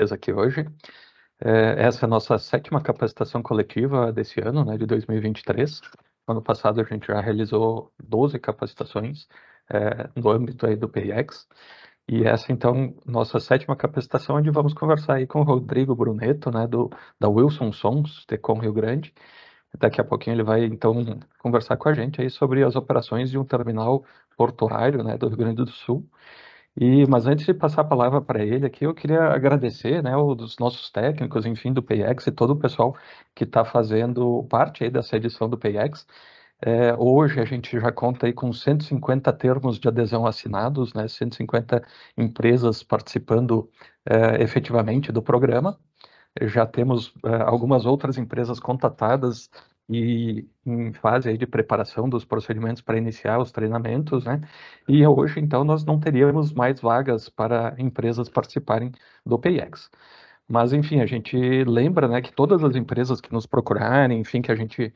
Aqui hoje. Essa é a nossa 7ª capacitação coletiva desse ano, né, de 2023. Ano passado a gente já realizou 12 capacitações no âmbito aí do PIEX. E essa, então, nossa 7ª capacitação, onde vamos conversar aí com o Rodrigo Bruneto, né, da Wilson Sons, Tecom Rio Grande. Daqui a pouquinho ele vai, então, conversar com a gente aí sobre as operações de um terminal portuário, né, do Rio Grande do Sul. Mas antes de passar a palavra para ele aqui, eu queria agradecer, né, os nossos técnicos, enfim, do PIEX e todo o pessoal que está fazendo parte aí dessa edição do PIEX. Hoje a gente já conta aí com 150 termos de adesão assinados, né, 150 empresas participando efetivamente do programa. Já temos algumas outras empresas contatadas e em fase aí de preparação dos procedimentos para iniciar os treinamentos, né? E hoje, então, nós não teríamos mais vagas para empresas participarem do PIEX. Mas, enfim, a gente lembra, né, que todas as empresas que nos procurarem, enfim, que a gente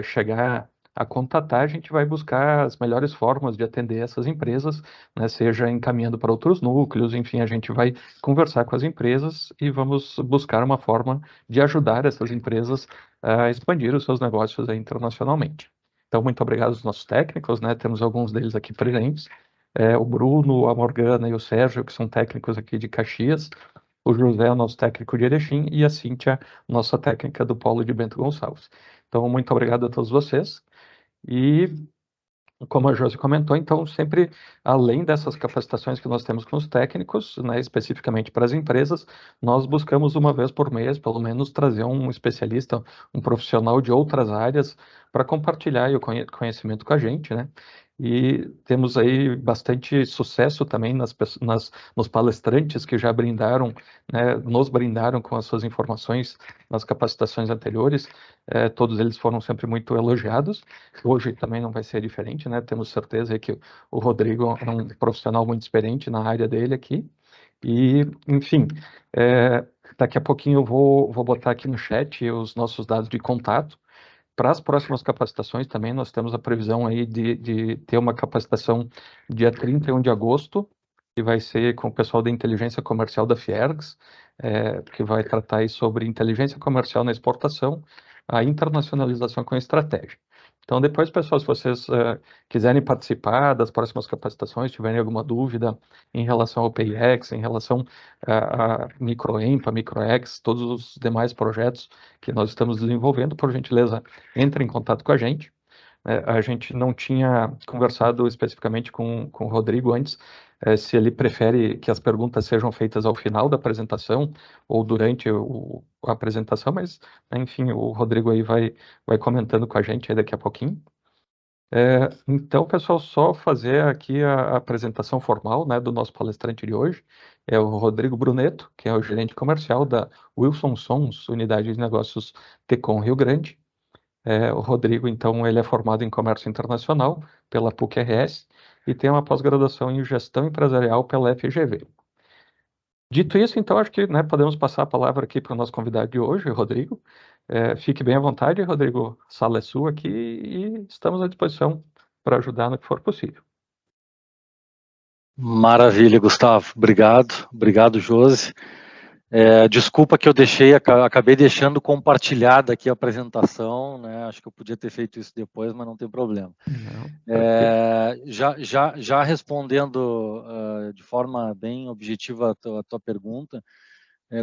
chegar a contatar, a gente vai buscar as melhores formas de atender essas empresas, né, seja encaminhando para outros núcleos, enfim, a gente vai conversar com as empresas e vamos buscar uma forma de ajudar essas empresas a expandir os seus negócios aí internacionalmente. Então, muito obrigado aos nossos técnicos, né, temos alguns deles aqui presentes, o Bruno, a Morgana e o Sérgio, que são técnicos aqui de Caxias, o José, o nosso técnico de Erechim, e a Cíntia, nossa técnica do Polo de Bento Gonçalves. Então, muito obrigado a todos vocês. E, como a Josi comentou, então, sempre, além dessas capacitações que nós temos com os técnicos, né, especificamente para as empresas, nós buscamos uma vez por mês, pelo menos, trazer um especialista, um profissional de outras áreas, para compartilhar o conhecimento com a gente, né? E temos aí bastante sucesso também nos palestrantes que já brindaram, né, nos brindaram com as suas informações nas capacitações anteriores. Todos eles foram sempre muito elogiados. Hoje também não vai ser diferente, né? Temos certeza que o Rodrigo é um profissional muito experiente na área dele aqui. E, enfim, daqui a pouquinho eu vou botar aqui no chat os nossos dados de contato. Para as próximas capacitações também nós temos a previsão aí de ter uma capacitação dia 31 de agosto, que vai ser com o pessoal da inteligência comercial da Fiergs, que vai tratar aí sobre inteligência comercial na exportação, a internacionalização com estratégia. Então, depois, pessoal, se vocês quiserem participar das próximas capacitações, tiverem alguma dúvida em relação ao PIEX, em relação a MicroEMPA, MicroEx, todos os demais projetos que nós estamos desenvolvendo, por gentileza, entre em contato com a gente. A gente não tinha conversado especificamente com o Rodrigo antes, se ele prefere que as perguntas sejam feitas ao final da apresentação ou durante a apresentação, mas, enfim, o Rodrigo aí vai comentando com a gente aí daqui a pouquinho. Então, pessoal, só fazer aqui a apresentação formal, né, do nosso palestrante de hoje. É o Rodrigo Bruneto, que é o gerente comercial da Wilson Sons, Unidade de Negócios Tecom Rio Grande. O Rodrigo, então, ele é formado em Comércio Internacional pela PUC-RS e tem uma pós-graduação em Gestão Empresarial pela FGV. Dito isso, então, acho que, né, podemos passar a palavra aqui para o nosso convidado de hoje, Rodrigo. Fique bem à vontade, Rodrigo, a sala é sua aqui e estamos à disposição para ajudar no que for possível. Maravilha, Gustavo. Obrigado, Josi. Desculpa que eu acabei deixando compartilhada aqui a apresentação, né? Acho que eu podia ter feito isso depois, mas não tem problema. Não, já respondendo de forma bem objetiva a tua pergunta,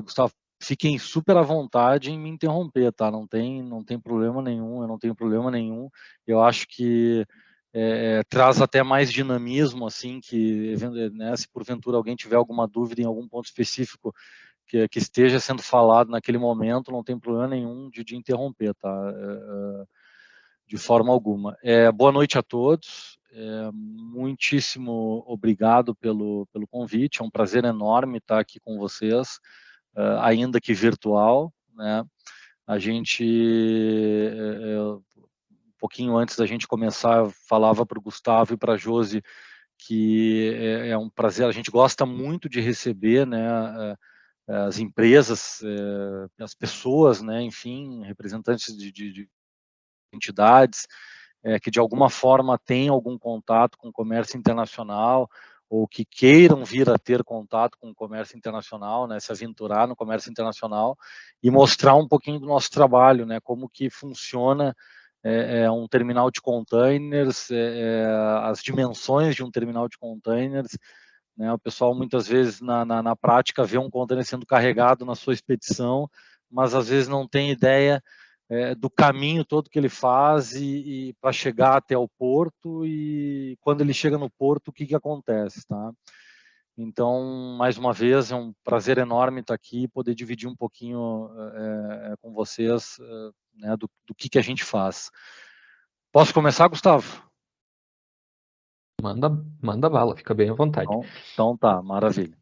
Gustavo, fiquem super à vontade em me interromper, tá? Não tem problema nenhum, eu não tenho problema nenhum. Eu acho que traz até mais dinamismo, assim, que, né, se porventura alguém tiver alguma dúvida em algum ponto específico que esteja sendo falado naquele momento, não tem problema nenhum de interromper, tá? De forma alguma. Boa noite a todos, muitíssimo obrigado pelo convite, é um prazer enorme estar aqui com vocês, ainda que virtual, né? A gente, um pouquinho antes da gente começar, falava para o Gustavo e para a Josi que é um prazer, a gente gosta muito de receber, né, as empresas, as pessoas, né, enfim, representantes de entidades que de alguma forma têm algum contato com o comércio internacional ou que queiram vir a ter contato com o comércio internacional, né, se aventurar no comércio internacional e mostrar um pouquinho do nosso trabalho, né, como que funciona um terminal de containers, as dimensões de um terminal de containers, né, o pessoal muitas vezes na prática vê um container sendo carregado na sua expedição, mas às vezes não tem ideia do caminho todo que ele faz e para chegar até o porto, e quando ele chega no porto, o que acontece, tá? Então, mais uma vez, é um prazer enorme estar aqui e poder dividir um pouquinho com vocês né, do que a gente faz. Posso começar, Gustavo? Manda bala, fica bem à vontade. Então tá, maravilha.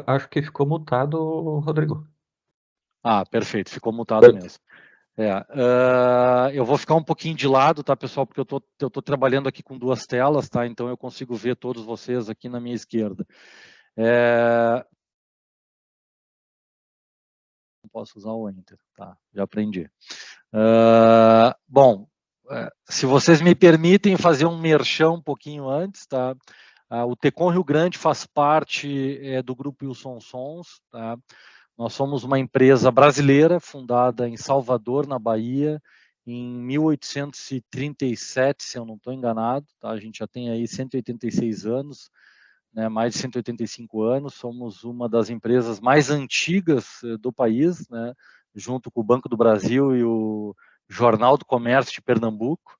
Acho que ficou mutado, Rodrigo. Perfeito, ficou mutado mesmo. Eu vou ficar um pouquinho de lado, tá, pessoal, porque eu tô trabalhando aqui com 2 telas, tá, então eu consigo ver todos vocês aqui na minha esquerda. Não posso usar o Enter, tá, já aprendi. Bom, se vocês me permitem fazer um merchan um pouquinho antes, tá, o Tecon Rio Grande faz parte do grupo Wilson Sons, tá. Nós somos uma empresa brasileira fundada em Salvador, na Bahia, em 1837, se eu não estou enganado. Tá? A gente já tem aí 186 anos, né, mais de 185 anos. Somos uma das empresas mais antigas do país, né, junto com o Banco do Brasil e o Jornal do Comércio de Pernambuco.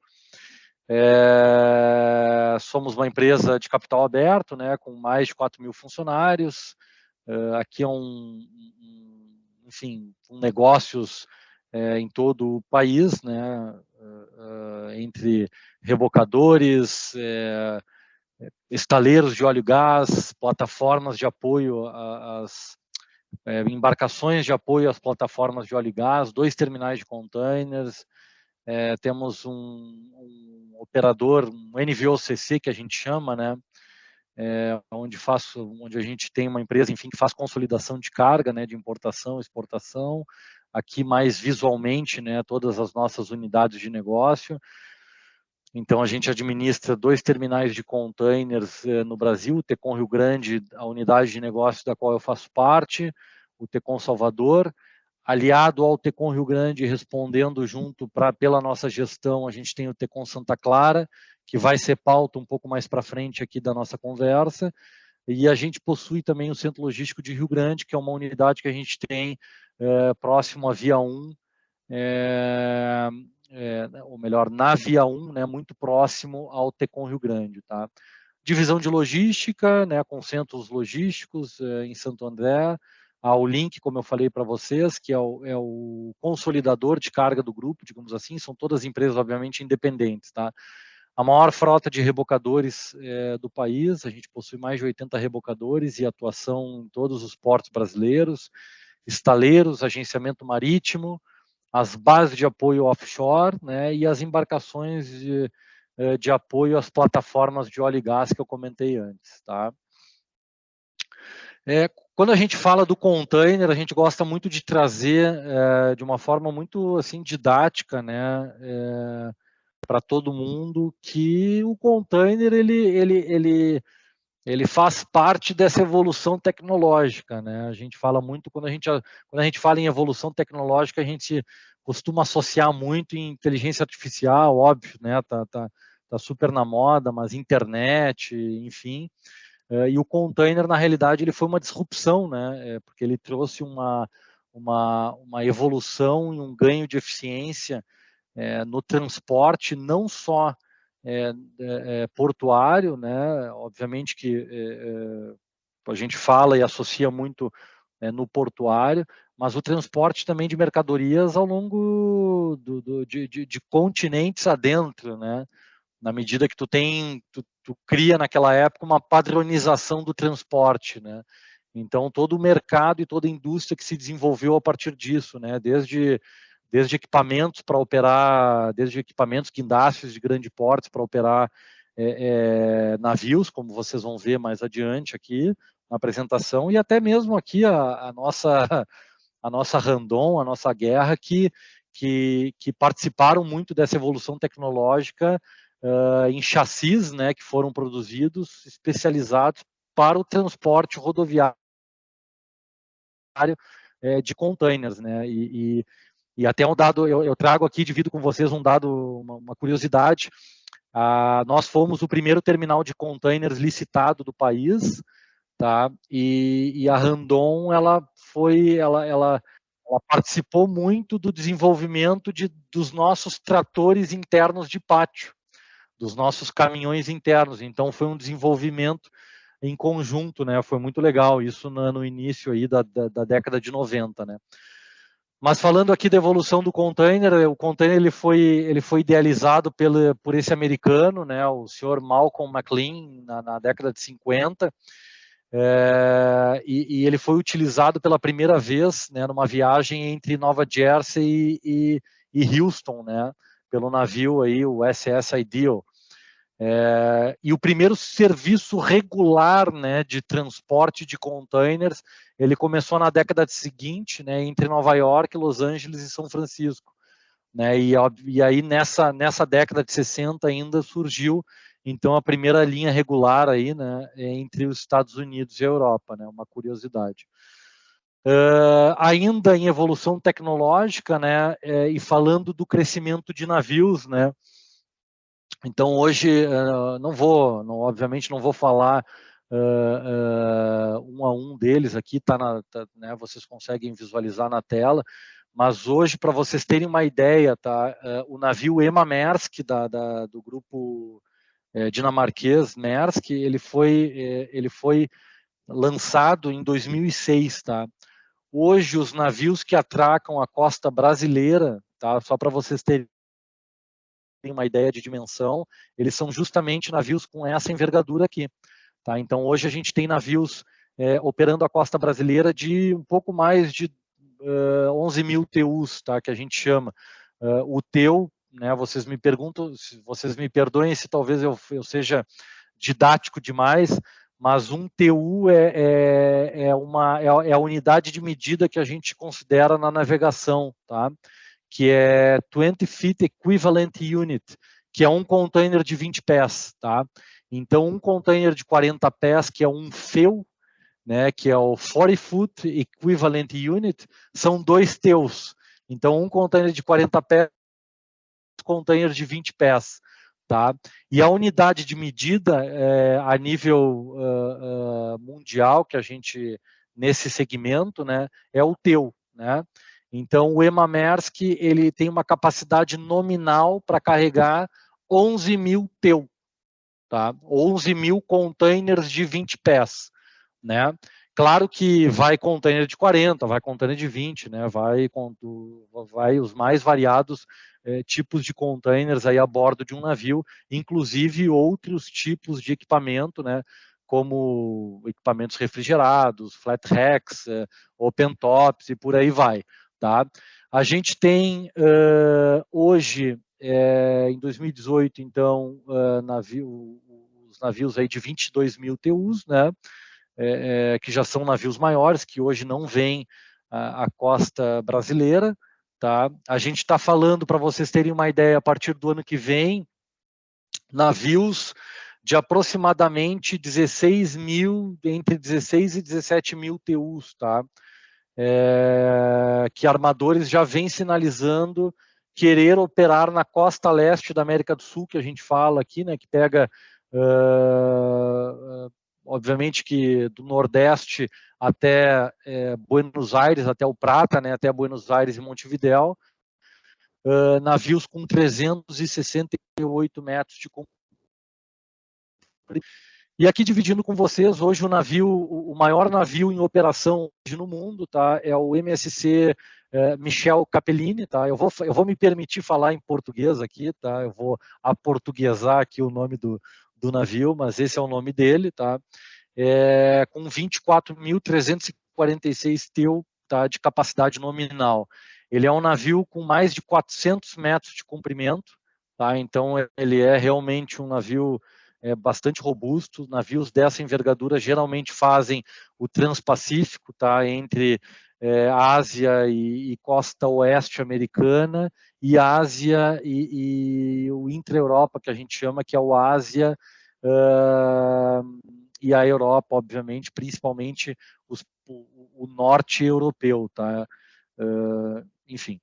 Somos uma empresa de capital aberto, né, com mais de 4 mil funcionários. Aqui é enfim, negócios em todo o país, né, entre rebocadores, estaleiros de óleo e gás, plataformas de apoio às embarcações de apoio às plataformas de óleo e gás, 2 terminais de containers, temos um operador, um NVOCC que a gente chama, né, onde a gente tem uma empresa, enfim, que faz consolidação de carga, né, de importação, exportação. Aqui mais visualmente, né, todas as nossas unidades de negócio. Então a gente administra 2 terminais de containers no Brasil, o Tecon Rio Grande, a unidade de negócio da qual eu faço parte, o Tecon Salvador. Aliado ao Tecon Rio Grande, respondendo junto pela nossa gestão, a gente tem o Tecon Santa Clara, que vai ser pauta um pouco mais para frente aqui da nossa conversa, e a gente possui também o Centro Logístico de Rio Grande, que é uma unidade que a gente tem próximo à Via 1, ou melhor, na Via 1, né, muito próximo ao Tecon Rio Grande. Tá? Divisão de logística, né, com centros logísticos em Santo André, o Link, como eu falei para vocês, que é o consolidador de carga do grupo, digamos assim, são todas empresas, obviamente, independentes. Tá? A maior frota de rebocadores do país, a gente possui mais de 80 rebocadores e atuação em todos os portos brasileiros, estaleiros, agenciamento marítimo, as bases de apoio offshore, né, e as embarcações de apoio às plataformas de óleo e gás que eu comentei antes. Tá? Quando a gente fala do container, a gente gosta muito de trazer de uma forma muito assim didática, né, para todo mundo, que o container ele faz parte dessa evolução tecnológica, né? A gente fala muito quando a gente fala em evolução tecnológica, a gente costuma associar muito em inteligência artificial, óbvio, né? Tá super na moda, mas internet, enfim. E o container, na realidade, ele foi uma disrupção, né? Porque ele trouxe uma evolução e um ganho de eficiência no transporte, não só portuário, né? Obviamente que a gente fala e associa muito no portuário, mas o transporte também de mercadorias ao longo de continentes adentro, né? Na medida que tu cria naquela época uma padronização do transporte, né? Então todo o mercado e toda a indústria que se desenvolveu a partir disso, né? Desde equipamentos para operar, desde equipamentos, guindastes de grande porte para operar navios, como vocês vão ver mais adiante aqui na apresentação, e até mesmo aqui a nossa Randon, a nossa guerra, que que participaram muito dessa evolução tecnológica em chassis, né, que foram produzidos, especializados para o transporte rodoviário de containers, né, e até um dado, eu trago aqui, divido com vocês um dado, uma curiosidade. Nós fomos o primeiro terminal de containers licitado do país, tá? E a Randon, ela participou muito do desenvolvimento dos nossos tratores internos de pátio, dos nossos caminhões internos. Então foi um desenvolvimento em conjunto, né? Foi muito legal isso no início aí da década de 90, né? Mas falando aqui da evolução do container, o container ele foi idealizado por esse americano, né, o senhor Malcolm McLean, na década de 50, e ele foi utilizado pela primeira vez, né, numa viagem entre Nova Jersey e Houston, né, pelo navio aí, o SS Ideal. E o primeiro serviço regular, né, de transporte de containers, ele começou na década seguinte, né, entre Nova York, Los Angeles e São Francisco, né, e aí nessa década de 60 ainda surgiu então a primeira linha regular aí, né, entre os Estados Unidos e a Europa, né, uma curiosidade. Ainda em evolução tecnológica, né, e falando do crescimento de navios, né. Então hoje obviamente não vou falar um a um deles aqui, né, vocês conseguem visualizar na tela, mas hoje, para vocês terem uma ideia, tá, o navio Ema Maersk, do grupo dinamarquês Maersk, ele foi lançado em 2006, tá? Hoje os navios que atracam a costa brasileira, tá, só para vocês terem uma ideia de dimensão, eles são justamente navios com essa envergadura aqui. Tá? Então, hoje a gente tem navios operando a costa brasileira de um pouco mais de 11 mil TUs, tá? Que a gente chama. O TEU, né, vocês me perdoem se talvez eu seja didático demais, mas um TU é a unidade de medida que a gente considera na navegação, tá? Que é 20 Feet Equivalent Unit, que é um container de 20 pés, tá? Então, um container de 40 pés, que é um FEU, né, que é o 40 Foot Equivalent Unit, são 2 TEUs. Então, um container de 40 pés, container de 20 pés, tá? E a unidade de medida a nível mundial, que a gente, nesse segmento, né, é o TEU, né? Então, o Ema Maersk, ele tem uma capacidade nominal para carregar 11 mil TEU, tá? 11 mil containers de 20 pés, né? Claro que vai container de 40, vai container de 20, né? Vai os mais variados tipos de containers aí a bordo de um navio, inclusive outros tipos de equipamento, né? Como equipamentos refrigerados, flat racks, open tops e por aí vai. Tá? A gente tem hoje, em 2018, então, os navios aí de 22 mil TUs, né? Que já são navios maiores, que hoje não vêm à costa brasileira. Tá? A gente está falando, para vocês terem uma ideia, a partir do ano que vem, navios de aproximadamente 16 mil, entre 16 e 17 mil TUs, tá? Que armadores já vêm sinalizando querer operar na costa leste da América do Sul, que a gente fala aqui, né, que pega, obviamente que do Nordeste até Buenos Aires, até o Prata, né, até Buenos Aires e Montevidéu, navios com 368 metros de comprimento. E aqui dividindo com vocês, hoje o maior navio em operação hoje no mundo, tá, é o MSC Michel Capellini, tá? Eu vou me permitir falar em português aqui, tá? Eu vou aportuguesar aqui o nome do navio, mas esse é o nome dele, tá? Com 24.346 TEU, tá, de capacidade nominal. Ele é um navio com mais de 400 metros de comprimento, tá? Então ele é realmente um navio bastante robusto. Navios dessa envergadura geralmente fazem o Transpacífico, tá, entre Ásia e costa oeste americana, e Ásia e o intra-Europa, que a gente chama, que é o Ásia e a Europa, obviamente, principalmente o norte europeu, tá? Enfim.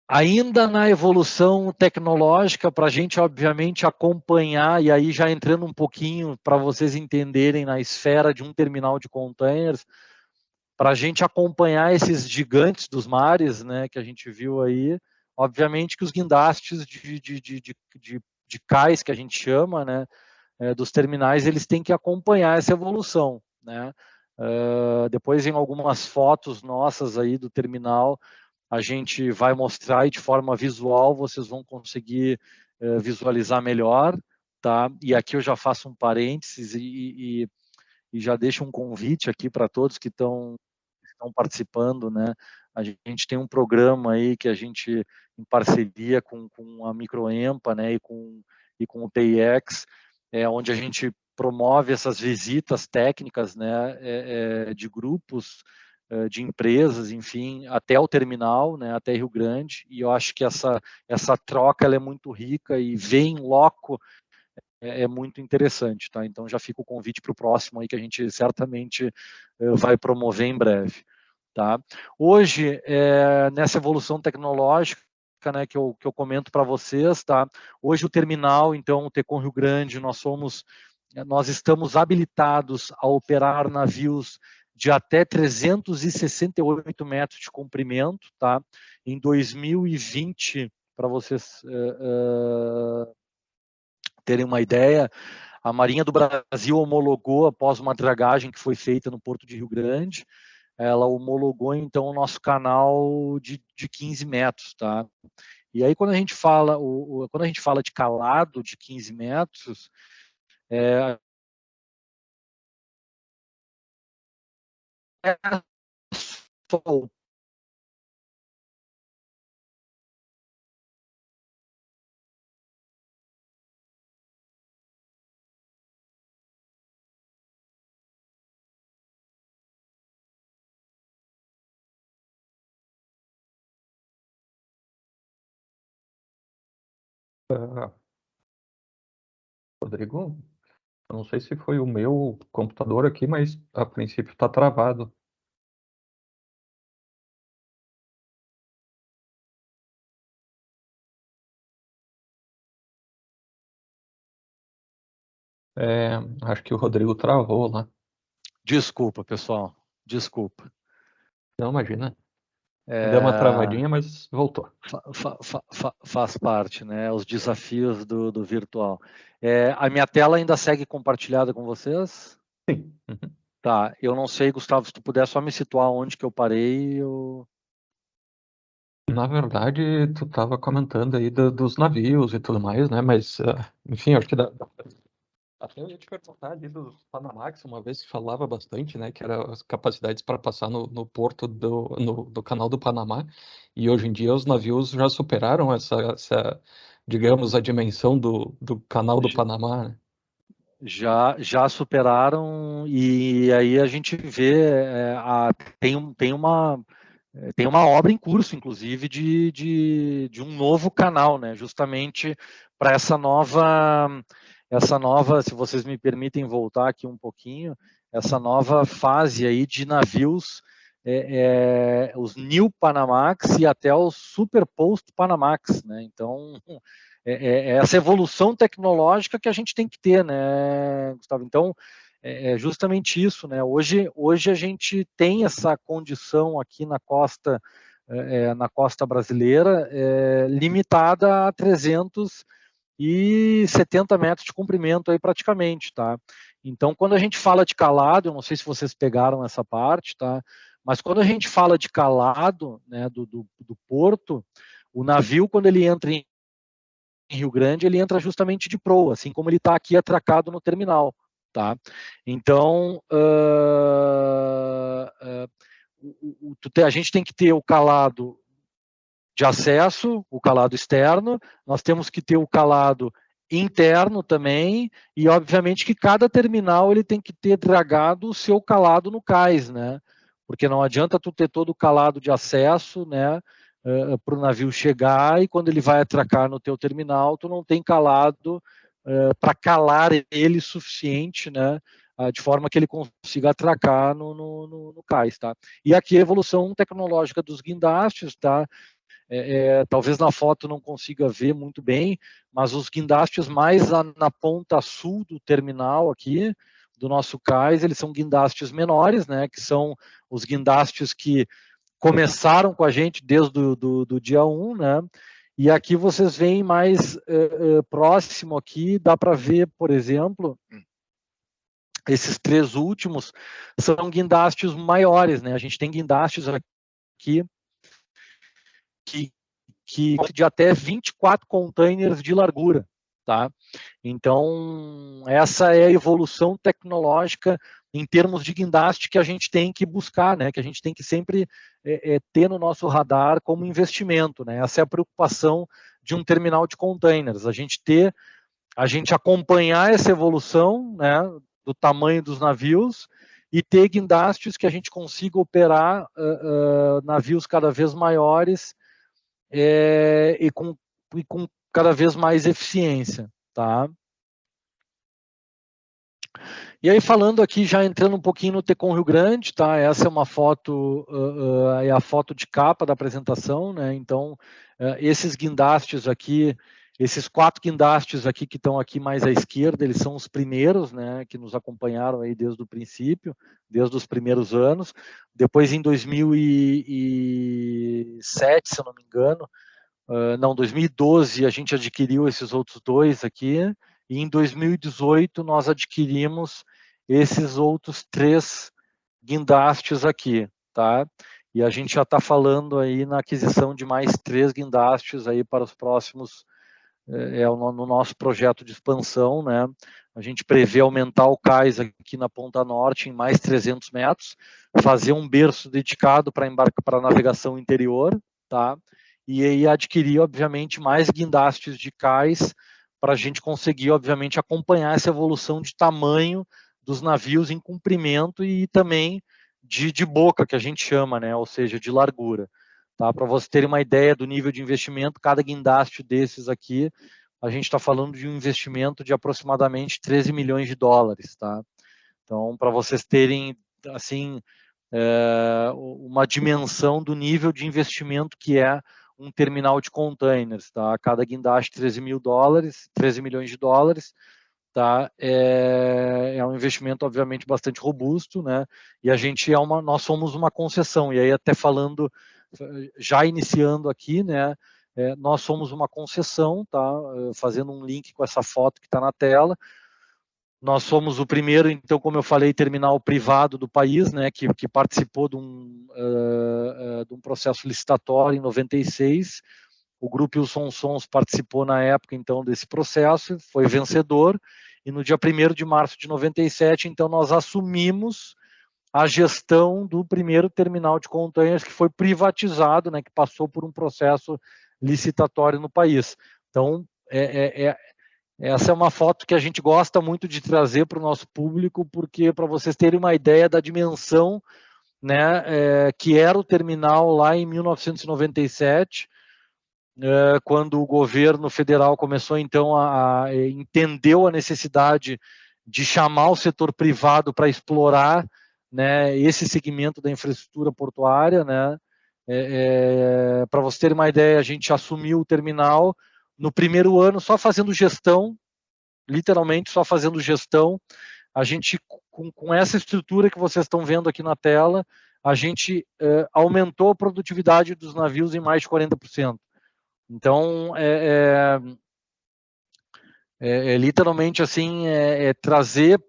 Ainda na evolução tecnológica, para a gente, obviamente, acompanhar, e aí já entrando um pouquinho para vocês entenderem na esfera de um terminal de containers, para a gente acompanhar esses gigantes dos mares, né, que a gente viu aí, obviamente que os guindastes de cais, que a gente chama, né, dos terminais, eles têm que acompanhar essa evolução, né. Depois, em algumas fotos nossas aí do terminal, a gente vai mostrar e de forma visual vocês vão conseguir visualizar melhor, tá? E aqui eu já faço um parênteses e já deixo um convite aqui para todos que estão participando, né? A gente tem um programa aí que a gente, em parceria com a Microempa, né, e com o PIEX, onde a gente promove essas visitas técnicas, né, de grupos, de empresas, enfim, até o terminal, né, até Rio Grande, e eu acho que essa troca ela é muito rica e ver em loco é muito interessante, tá? Então já fica o convite para o próximo aí que a gente certamente vai promover em breve, tá? Hoje, nessa evolução tecnológica, né, que eu comento para vocês, tá? Hoje o terminal, então, o Tecon Rio Grande, nós estamos habilitados a operar navios de até 368 metros de comprimento, tá? Em 2020, para vocês terem uma ideia, a Marinha do Brasil homologou, após uma dragagem que foi feita no Porto de Rio Grande, ela homologou, então, o nosso canal de 15 metros, tá? E aí, quando a gente fala, quando a gente fala de calado de 15 metros, só o Rodrigo, eu não sei se foi o meu computador aqui, mas a princípio está travado. Acho que o Rodrigo travou lá. Desculpa, pessoal. Desculpa. Não, imagina. Deu uma travadinha, mas voltou. Faz parte, né? Os desafios do virtual. A minha tela ainda segue compartilhada com vocês? Sim. Uhum. Tá. Eu não sei, Gustavo, se tu puder só me situar onde que eu parei. Na verdade, tu estava comentando aí dos navios e tudo mais, né? Mas, enfim, acho que até eu ia te perguntar ali dos Panamax, uma vez que falava bastante, né? Que eram as capacidades para passar no porto do canal do Panamá. E hoje em dia os navios já superaram digamos, a dimensão do canal do Panamá, né? Já superaram, e aí a gente vê, tem uma obra em curso, inclusive, de um novo canal, né? Justamente para essa nova, se vocês me permitem voltar aqui um pouquinho, essa nova fase aí de navios, os New Panamax e até os Super Post Panamax, né? Então, essa evolução tecnológica que a gente tem que ter, né, Gustavo? Então, é justamente isso, né? Hoje a gente tem essa condição aqui na costa brasileira, limitada a 370 metros de comprimento aí praticamente, tá? Então, quando a gente fala de calado, eu não sei se vocês pegaram essa parte, tá? Mas quando a gente fala de calado, né, do porto, o navio, quando ele entra em Rio Grande, ele entra justamente de proa, assim como ele está aqui atracado no terminal, tá? Então, a gente tem que ter o calado de acesso, o calado externo, nós temos que ter o calado interno também, e obviamente que cada terminal ele tem que ter dragado o seu calado no cais, né? porque não adianta tu ter todo o calado de acesso, né, para o navio chegar, e quando ele vai atracar no teu terminal, tu não tem calado para calar ele suficiente, né, de forma que ele consiga atracar no cais, tá? E aqui a evolução tecnológica dos guindastes, tá? Talvez na foto não consiga ver muito bem, mas os guindastes mais na ponta sul do terminal aqui, do nosso cais, eles são guindastes menores, né, que são os guindastes que começaram com a gente desde do dia 1, né? E aqui vocês veem mais próximo aqui, dá para ver, por exemplo, esses 3 últimos são guindastes maiores, né? A gente tem guindastes aqui que de até 24 containers de largura, tá? Então, essa é a evolução tecnológica em termos de guindaste que a gente tem que buscar, né? Que a gente tem que sempre ter no nosso radar como investimento, né? Essa é a preocupação de um terminal de containers, a gente acompanhar essa evolução, né, do tamanho dos navios e ter guindastes que a gente consiga operar navios cada vez maiores e com cada vez mais eficiência, tá? E aí falando aqui, já entrando um pouquinho no Tecon Rio Grande, tá? Essa é uma foto, é a foto de capa da apresentação, né? Então, esses guindastes aqui, esses 4 guindastes aqui que estão aqui mais à esquerda, eles são os primeiros, né? Que nos acompanharam aí desde o princípio, desde os primeiros anos. Depois, em 2007, se eu não me engano, não, 2012 a gente adquiriu esses outros 2 aqui, e em 2018 nós adquirimos esses outros 3 guindastes aqui, tá? E a gente já está falando aí na aquisição de mais 3 guindastes aí para os próximos, no nosso projeto de expansão, né? A gente prevê aumentar o cais aqui na Ponta Norte em mais 300 metros, fazer um berço dedicado para navegação interior, tá? E aí adquirir, obviamente, mais guindastes de cais para a gente conseguir, obviamente, acompanhar essa evolução de tamanho dos navios em comprimento e também de boca, que a gente chama, né? Ou seja, de largura. Tá? Para vocês terem uma ideia do nível de investimento, cada guindaste desses aqui, a gente está falando de um investimento de aproximadamente 13 milhões de dólares. Tá? Então, para vocês terem, assim, uma dimensão do nível de investimento que é um terminal de containers, tá? Cada guindaste 13 milhões de dólares, tá? É um investimento obviamente bastante robusto, né? E a gente nós somos uma concessão, e aí até falando, já iniciando aqui, né? Nós somos uma concessão, tá? Fazendo um link com essa foto que está na tela. Nós somos o primeiro, então, como eu falei, terminal privado do país, né, que participou de um processo licitatório em 96. O Grupo Wilson Sons participou na época, então, desse processo, foi vencedor, e no dia 1º de março de 97, então, nós assumimos a gestão do primeiro terminal de containers que foi privatizado, né, que passou por um processo licitatório no país. Então, essa é uma foto que a gente gosta muito de trazer para o nosso público, porque para vocês terem uma ideia da dimensão, né, que era o terminal lá em 1997, quando o governo federal começou então entendeu a necessidade de chamar o setor privado para explorar, né, esse segmento da infraestrutura portuária, né. Para vocês terem uma ideia, a gente assumiu o terminal no primeiro ano só fazendo gestão, literalmente só fazendo gestão. A gente, com essa estrutura que vocês estão vendo aqui na tela, a gente aumentou a produtividade dos navios em mais de 40%. Então, literalmente assim, trazer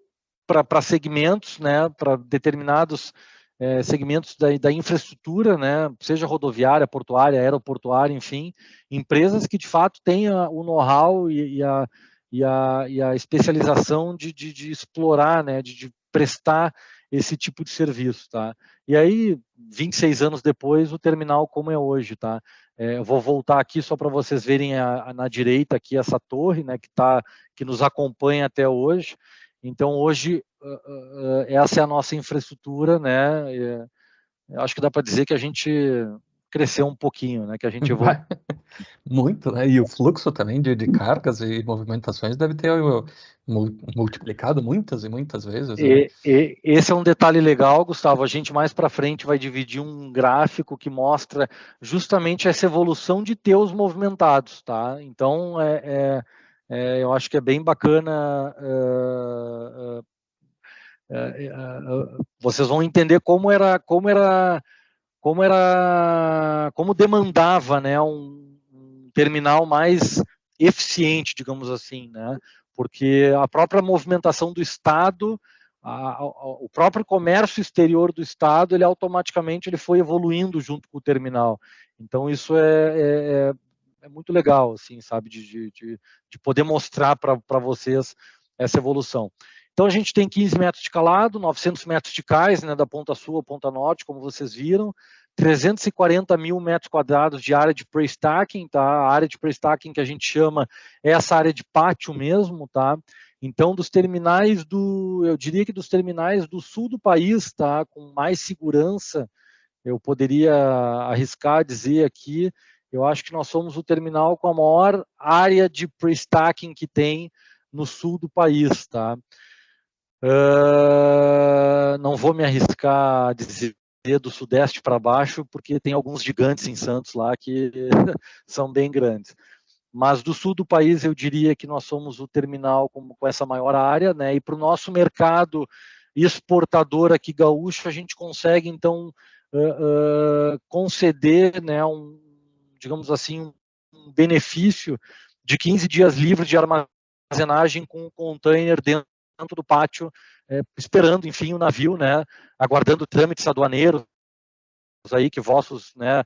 para segmentos, né, para determinados segmentos da infraestrutura, né, seja rodoviária, portuária, aeroportuária, enfim, empresas que de fato tenham o know-how e a especialização de explorar, né, de prestar esse tipo de serviço, tá? E aí, 26 anos depois, o terminal como é hoje, tá? Eu vou voltar aqui só para vocês verem na direita aqui essa torre, né, que nos acompanha até hoje. Então, hoje, essa é a nossa infraestrutura, né? eu acho que dá para dizer que a gente cresceu um pouquinho, né? Que a gente evoluiu. Muito, né? E o fluxo também de cargas e movimentações deve ter multiplicado muitas e muitas vezes, né? Esse é um detalhe legal, Gustavo. A gente mais para frente vai dividir um gráfico que mostra justamente essa evolução de teus movimentados, tá? Então, eu acho que é bem bacana. Vocês vão entender como demandava, né, um terminal mais eficiente, digamos assim, né? Porque a própria movimentação do Estado, o próprio comércio exterior do Estado, ele automaticamente foi evoluindo junto com o terminal. Então isso é muito legal, assim, sabe, de poder mostrar para vocês essa evolução. Então a gente tem 15 metros de calado, 900 metros de cais, né, da ponta sul à ponta norte, como vocês viram, 340 mil metros quadrados de área de pre-stacking, tá? A área de pre-stacking que a gente chama é essa área de pátio mesmo, tá? Então, eu diria que dos terminais do sul do país, tá? Com mais segurança, eu poderia arriscar dizer aqui, eu acho que nós somos o terminal com a maior área de pre-stacking que tem no sul do país, tá? Não vou me arriscar a dizer do sudeste para baixo, porque tem alguns gigantes em Santos lá que são bem grandes. Mas do sul do país, eu diria que nós somos o terminal com essa maior área, né? E para o nosso mercado exportador aqui gaúcho, a gente consegue, então, conceder, né, digamos assim, um benefício de 15 dias livres de armazenagem com um container dentro do pátio, esperando, enfim, o navio, né, aguardando trâmites aduaneiros aí que vossos, né,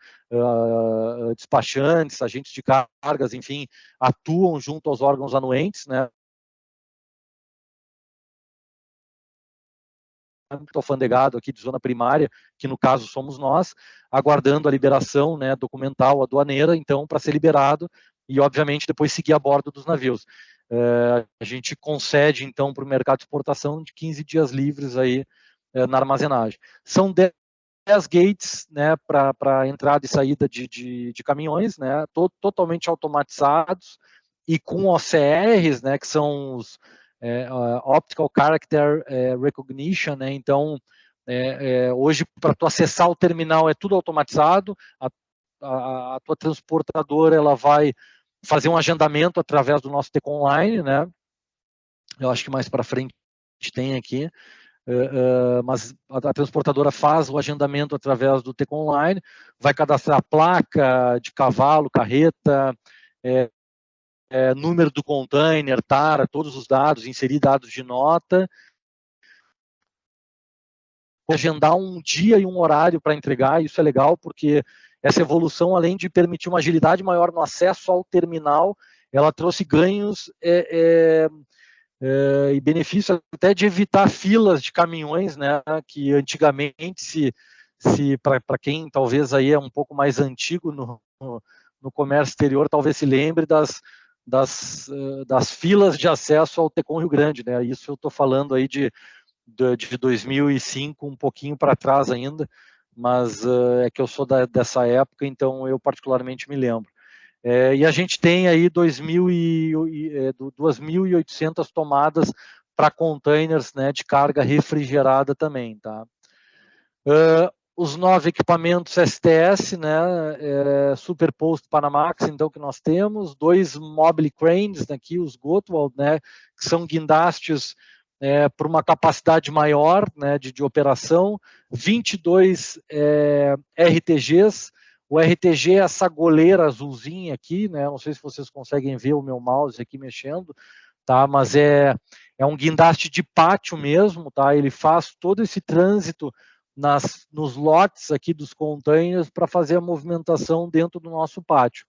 despachantes, agentes de cargas, enfim, atuam junto aos órgãos anuentes, né, alfandegado aqui de zona primária, que no caso somos nós, aguardando a liberação, né, documental aduaneira, então, para ser liberado e, obviamente, depois seguir a bordo dos navios. A gente concede, então, para o mercado de exportação de 15 dias livres aí na armazenagem. São 10 gates, né, para entrada e saída de caminhões, né, totalmente automatizados e com OCRs, né, que são os Optical Character Recognition, né, então hoje para tu acessar o terminal é tudo automatizado, a tua transportadora ela vai fazer um agendamento através do nosso Tecon Online, né, eu acho que mais para frente tem aqui, mas a transportadora faz o agendamento através do Tecon Online, vai cadastrar a placa de cavalo, carreta, número do container, tara, todos os dados, inserir dados de nota, agendar um dia e um horário para entregar, isso é legal, porque essa evolução, além de permitir uma agilidade maior no acesso ao terminal, ela trouxe ganhos e benefícios até de evitar filas de caminhões, né, que antigamente, para quem talvez aí é um pouco mais antigo no comércio exterior, talvez se lembre das filas de acesso ao Tecon Rio Grande, né, isso eu estou falando aí de 2005, um pouquinho para trás ainda, mas é que eu sou dessa época, então eu particularmente me lembro. E a gente tem aí 2.800 tomadas para containers, né, de carga refrigerada também, tá? Os 9 equipamentos STS, né, Superpost Panamax, então, que nós temos, 2 Mobile Cranes aqui, os Gotwald, né, que são guindastes por uma capacidade maior, né, de operação, 22 RTGs, o RTG é essa goleira azulzinha aqui, né, não sei se vocês conseguem ver o meu mouse aqui mexendo, tá, mas é um guindaste de pátio mesmo, tá, ele faz todo esse trânsito nos lotes aqui dos containers para fazer a movimentação dentro do nosso pátio.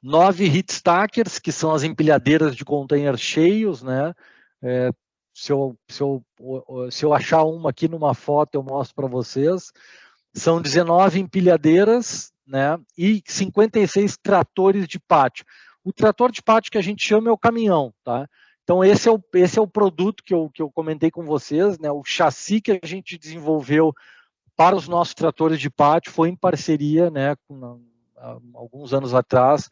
9 heat stackers, que são as empilhadeiras de container cheios, né? Se eu achar uma aqui numa foto, eu mostro para vocês. São 19 empilhadeiras, né? E 56 tratores de pátio. O trator de pátio que a gente chama é o caminhão, tá? Então, esse é o produto que eu comentei com vocês, né? O chassi que a gente desenvolveu para os nossos tratores de pátio foi em parceria, né, alguns anos atrás,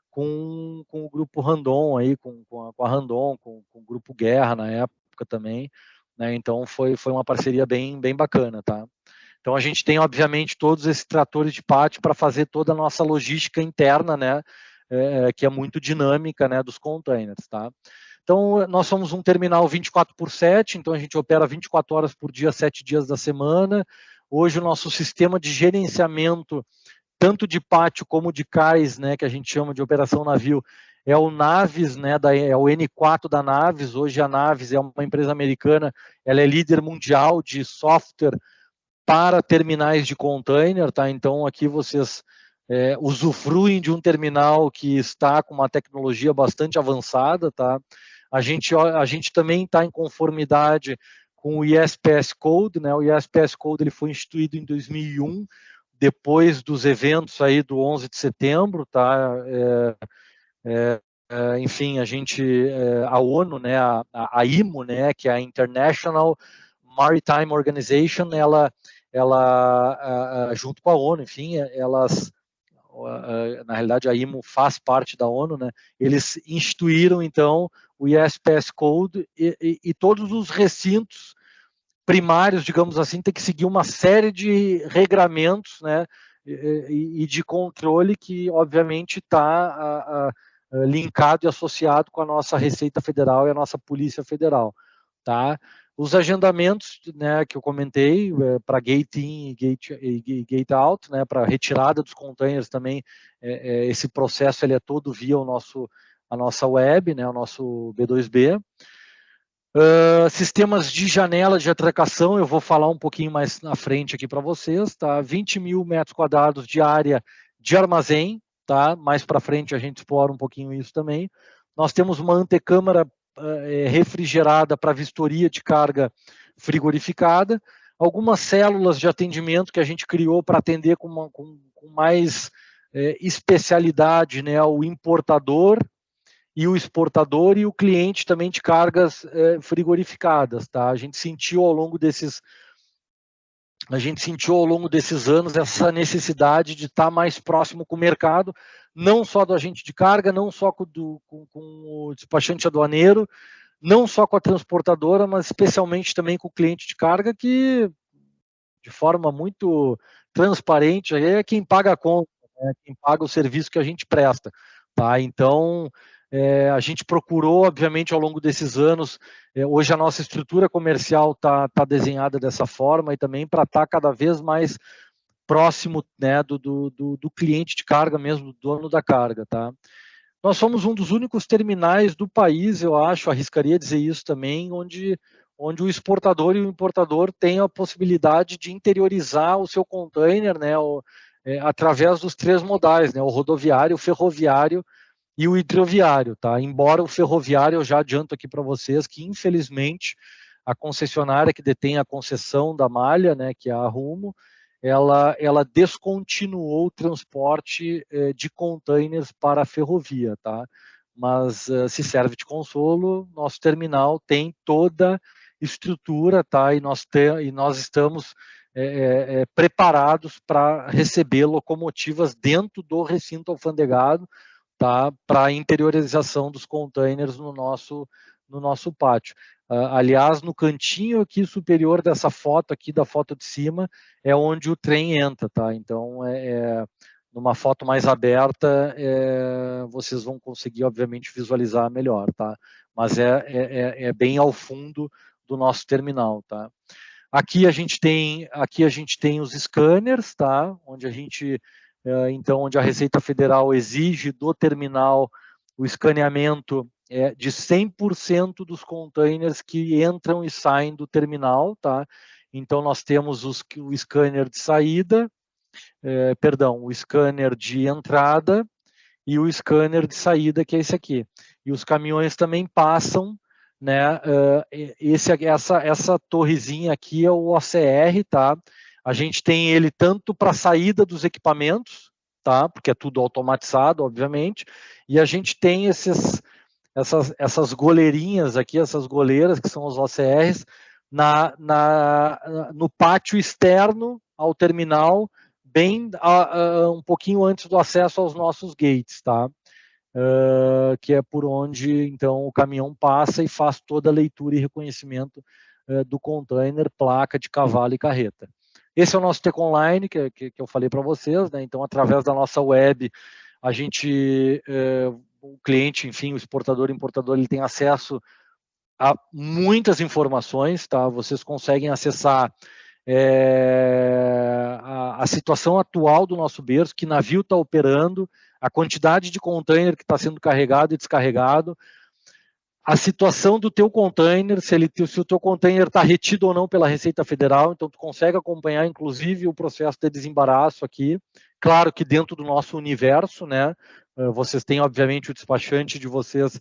com o grupo Randon, aí, com a Randon, com o grupo Guerra na época também, né, então foi uma parceria bem bacana, tá? Então a gente tem, obviamente, todos esses tratores de pátio para fazer toda a nossa logística interna, né, que é muito dinâmica, né, dos containers, tá? Então nós somos um terminal 24/7, então a gente opera 24 horas por dia, 7 dias da semana. Hoje o nosso sistema de gerenciamento, tanto de pátio como de cais, né, que a gente chama de operação navio, é o Navis, né, é o N4 da Navis. Hoje a Navis é uma empresa americana, ela é líder mundial de software para terminais de container, tá? Então aqui vocês usufruem de um terminal que está com uma tecnologia bastante avançada, tá? A gente também está em conformidade com o ISPS Code, né? O ISPS Code ele foi instituído em 2001, depois dos eventos aí do 11 de setembro, tá? Enfim, a ONU, né? A IMO, né? Que é a International Maritime Organization, ela junto com a ONU, enfim, na realidade a IMO faz parte da ONU, né? Eles instituíram então o ISPS Code e todos os recintos primários, digamos assim, tem que seguir uma série de regramentos, né? E de controle que obviamente está linkado e associado com a nossa Receita Federal e a nossa Polícia Federal, tá? Os agendamentos, né, que eu comentei, para gate in e gate out, né, para retirada dos containers também, esse processo ele é todo via a nossa web, né, o nosso B2B. Sistemas de janela de atracação, eu vou falar um pouquinho mais na frente aqui para vocês, tá? 20 mil metros quadrados de área de armazém, tá? Mais para frente a gente explora um pouquinho isso também. Nós temos uma antecâmara refrigerada para vistoria de carga frigorificada, algumas células de atendimento que a gente criou para atender com mais especialidade, né, o importador e o exportador e o cliente também de cargas frigorificadas, tá? A gente sentiu ao longo desses anos essa necessidade de estar mais próximo com o mercado, não só do agente de carga, não só com o despachante aduaneiro, não só com a transportadora, mas especialmente também com o cliente de carga, que de forma muito transparente é quem paga a conta, né? Quem paga o serviço que a gente presta, tá? Então a gente procurou, obviamente, ao longo desses anos, hoje a nossa estrutura comercial está desenhada dessa forma e também para estar cada vez mais próximo, né, do cliente de carga mesmo, do dono da carga, tá? Nós somos um dos únicos terminais do país, eu acho, arriscaria dizer isso também, onde o exportador e o importador têm a possibilidade de interiorizar o seu container, né, através dos 3 modais, né, o rodoviário, o ferroviário e o hidroviário, tá? Embora o ferroviário, eu já adianto aqui para vocês que, infelizmente, a concessionária que detém a concessão da malha, né, que é a Rumo, ela descontinuou o transporte de containers para a ferrovia, tá? Mas se serve de consolo, nosso terminal tem toda estrutura, tá? E nós estamos preparados para receber locomotivas dentro do recinto alfandegado, tá? Para a interiorização dos containers no nosso pátio. Aliás, no cantinho aqui superior dessa foto aqui, da foto de cima, é onde o trem entra, tá? Então, numa foto mais aberta, vocês vão conseguir, obviamente, visualizar melhor, tá? Mas é bem ao fundo do nosso terminal, tá? Aqui a gente tem os scanners, tá? Onde a gente então, onde a Receita Federal exige do terminal o escaneamento de 100% dos containers que entram e saem do terminal, tá? Então, nós temos o scanner de saída, o scanner de entrada e o scanner de saída, que é esse aqui. E os caminhões também passam, né? Essa torrezinha aqui é o OCR, tá? A gente tem ele tanto para a saída dos equipamentos, tá? Porque é tudo automatizado, obviamente, e a gente tem essas goleirinhas aqui, essas goleiras, que são os OCRs, no pátio externo ao terminal, bem um pouquinho antes do acesso aos nossos gates, tá? Que é por onde, então, o caminhão passa e faz toda a leitura e reconhecimento do container, placa de cavalo e carreta. Esse é o nosso TEC Online, que eu falei para vocês, né? Então, através da nossa web, a gente, o cliente, enfim, o exportador, importador, ele tem acesso a muitas informações, tá? Vocês conseguem acessar a situação atual do nosso berço, que navio está operando, a quantidade de container que está sendo carregado e descarregado, a situação do teu container, se o teu container está retido ou não pela Receita Federal, então tu consegue acompanhar, inclusive, o processo de desembaraço aqui, claro que dentro do nosso universo, né? Vocês têm, obviamente, o despachante de vocês,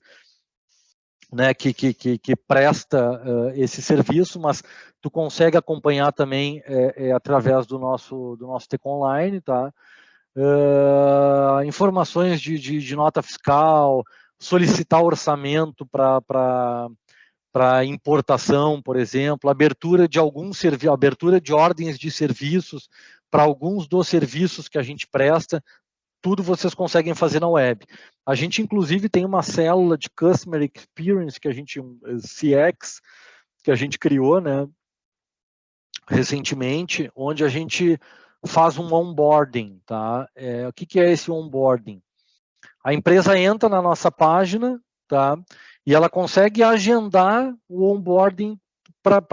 né, que presta esse serviço, mas tu consegue acompanhar também através do nosso TEC Online, tá? Informações de nota fiscal, solicitar orçamento para importação, por exemplo, abertura de alguns serviços, abertura de ordens de serviços para alguns dos serviços que a gente presta, tudo vocês conseguem fazer na web. A gente, inclusive, tem uma célula de Customer Experience, CX, que a gente criou, né, recentemente, onde a gente faz um onboarding, tá? O que é esse onboarding? A empresa entra na nossa página, tá? E ela consegue agendar o onboarding para